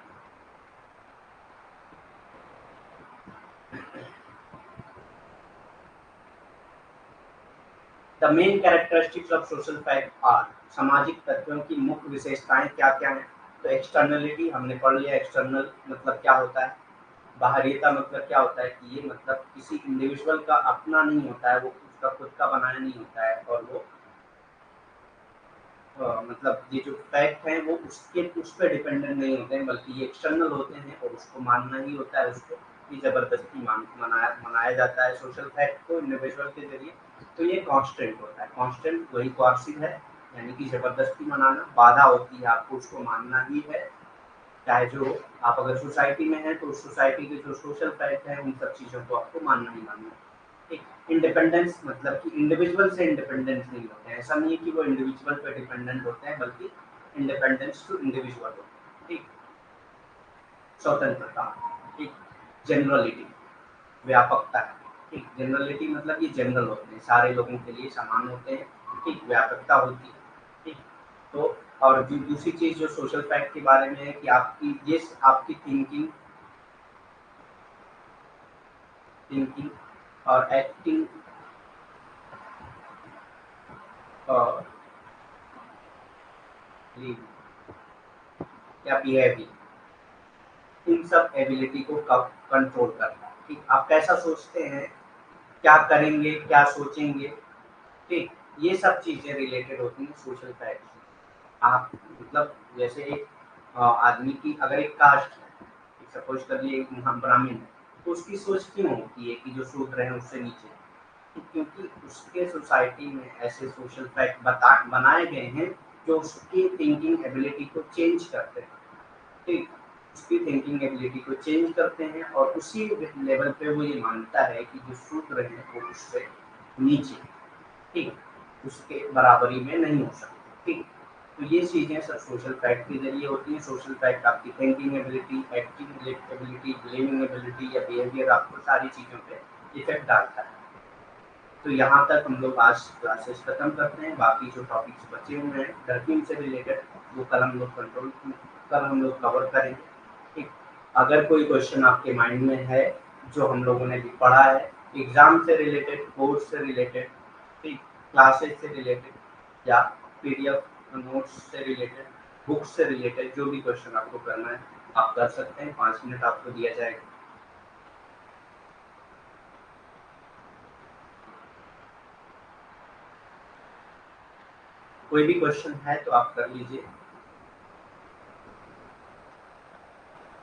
the main characteristics of social fact are. सामाजिक तत्वों की मुख्य विशेषताएं क्या क्या हैं। तो एक्सटर्नलिटी हमने पढ़ लिया। एक्सटर्नल मतलब क्या होता है, बाहरीता मतलब क्या होता है कि ये मतलब किसी इंडिविजुअल का अपना नहीं होता है, वो उसका खुद का बनाया नहीं होता है, और वो मतलब ये जो फैक्ट हैं वो उस पर डिपेंडेंट नहीं होते हैं, बल्कि ये एक्सटर्नल होते हैं और उसको मानना ही होता है। उसको ये जबरदस्ती मनाया जाता है सोशल फैक्ट को इंडिविजुअल के जरिए। तो ये कांस्टेंट होता है। कांस्टेंट वही कोर्सिव है, यानी कि जबरदस्ती मनाना। बाधा होती है, आपको उसको मानना ही है। चाहे जो आप अगर सोसाइटी में हैं तो उस सोसाइटी के जो सोशल फैक्ट हैं उन सब चीज़ों को आपको मानना ही मानना है। ठीक, इंडिपेंडेंस मतलब कि इंडिविजुअल से इंडिपेंडेंस नहीं होते हैं। ऐसा नहीं है कि वो इंडिविजुअल पे डिपेंडेंट होते हैं, बल्कि इंडिपेंडेंस टू इंडिविजुअल होते हैं। ठीक, स्वतंत्रता। ठीक, जनरलिटी व्यापकता है। ठीक, जनरलिटी मतलब ये जनरल होते हैं, सारे लोगों के लिए समान होते हैं। ठीक, व्यापकता होती है। ठीक, तो और दूसरी चीज जो सोशल फैक्ट के बारे में है कि आपकी थिंकिंग और एक्टिंग और या बिहेवियर, इन सब एबिलिटी को कब कंट्रोल करना है। ठीक, आप कैसा सोचते हैं, क्या करेंगे, क्या सोचेंगे। ठीक, ये सब चीजें रिलेटेड होती हैं सोशल फैक्ट से। आप मतलब जैसे एक आदमी की अगर एक कास्ट है, सपोज कर लिए एक हम ब्राह्मण है, तो उसकी सोच क्यों होती है कि जो शूद्र है उससे नीचे है? क्योंकि उसके सोसाइटी में ऐसे सोशल फैक्ट बनाए गए हैं जो उसकी थिंकिंग एबिलिटी को चेंज करते हैं। ठीक, उसकी थिंकिंग एबिलिटी को चेंज करते हैं और उसी लेवल पे वो ये मानता है कि जो शूद्र है वो उससे नीचे, ठीक, उसके बराबरी में नहीं हो सकती। ठीक, तो ये चीज़ें सब सोशल फैक्ट के जरिए होती हैं। सोशल फैक्ट आपकी thinking ability, acting ability, blaming ability या बिहेवियर, आपको सारी चीज़ों पे इफेक्ट डालता है। तो यहाँ तक हम लोग आज क्लासेस खत्म करते हैं। बाकी जो टॉपिक्स बचे हुए हैं डरपिंग से रिलेटेड, वो कल हम लोग कवर करेंगे। ठीक, अगर कोई क्वेश्चन आपके माइंड में है जो हम लोगों ने भी पढ़ा है, एग्जाम से रिलेटेड, कोर्स से रिलेटेड, ठीक, क्लासेस से रिलेटेड या पीडीएफ नोट्स से रिलेटेड, बुक्स से रिलेटेड, जो भी क्वेश्चन आपको करना है आप कर सकते हैं। 5 मिनट आपको दिया जाएगा। कोई भी क्वेश्चन है तो आप कर लीजिए,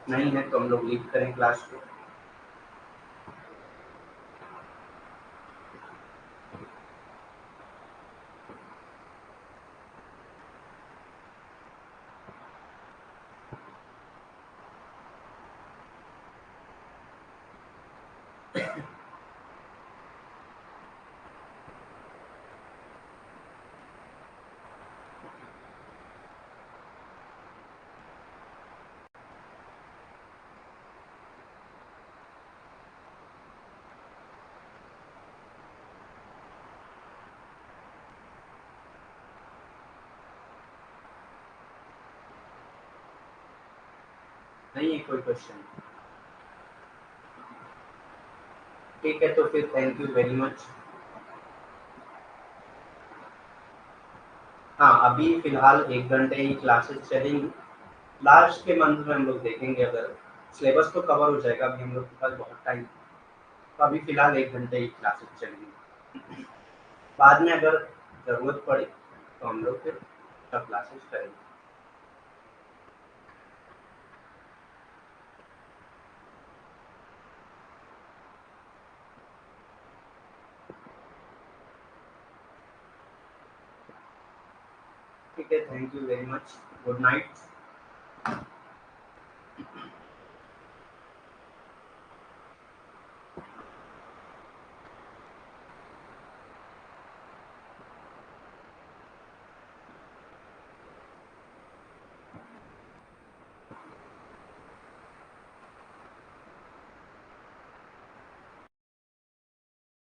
नहीं है तो हम लोग लीव करें क्लास को। नहीं है कोई क्वेश्चन? ठीक है, तो फिर थैंक यू वेरी मच। हाँ, अभी फिलहाल 1 घंटे ही क्लासेस चलेंगी। लास्ट के मंथ में हम लोग देखेंगे, अगर सिलेबस तो कवर हो जाएगा। अभी हम लोग के पास बहुत टाइम, तो अभी फिलहाल 1 घंटे ही क्लासेस चलेंगी। बाद में अगर ज़रूरत पड़े तो हम लोग फिर सब क्लासेस करेंगे। ठीक है, thank you very much. Good night.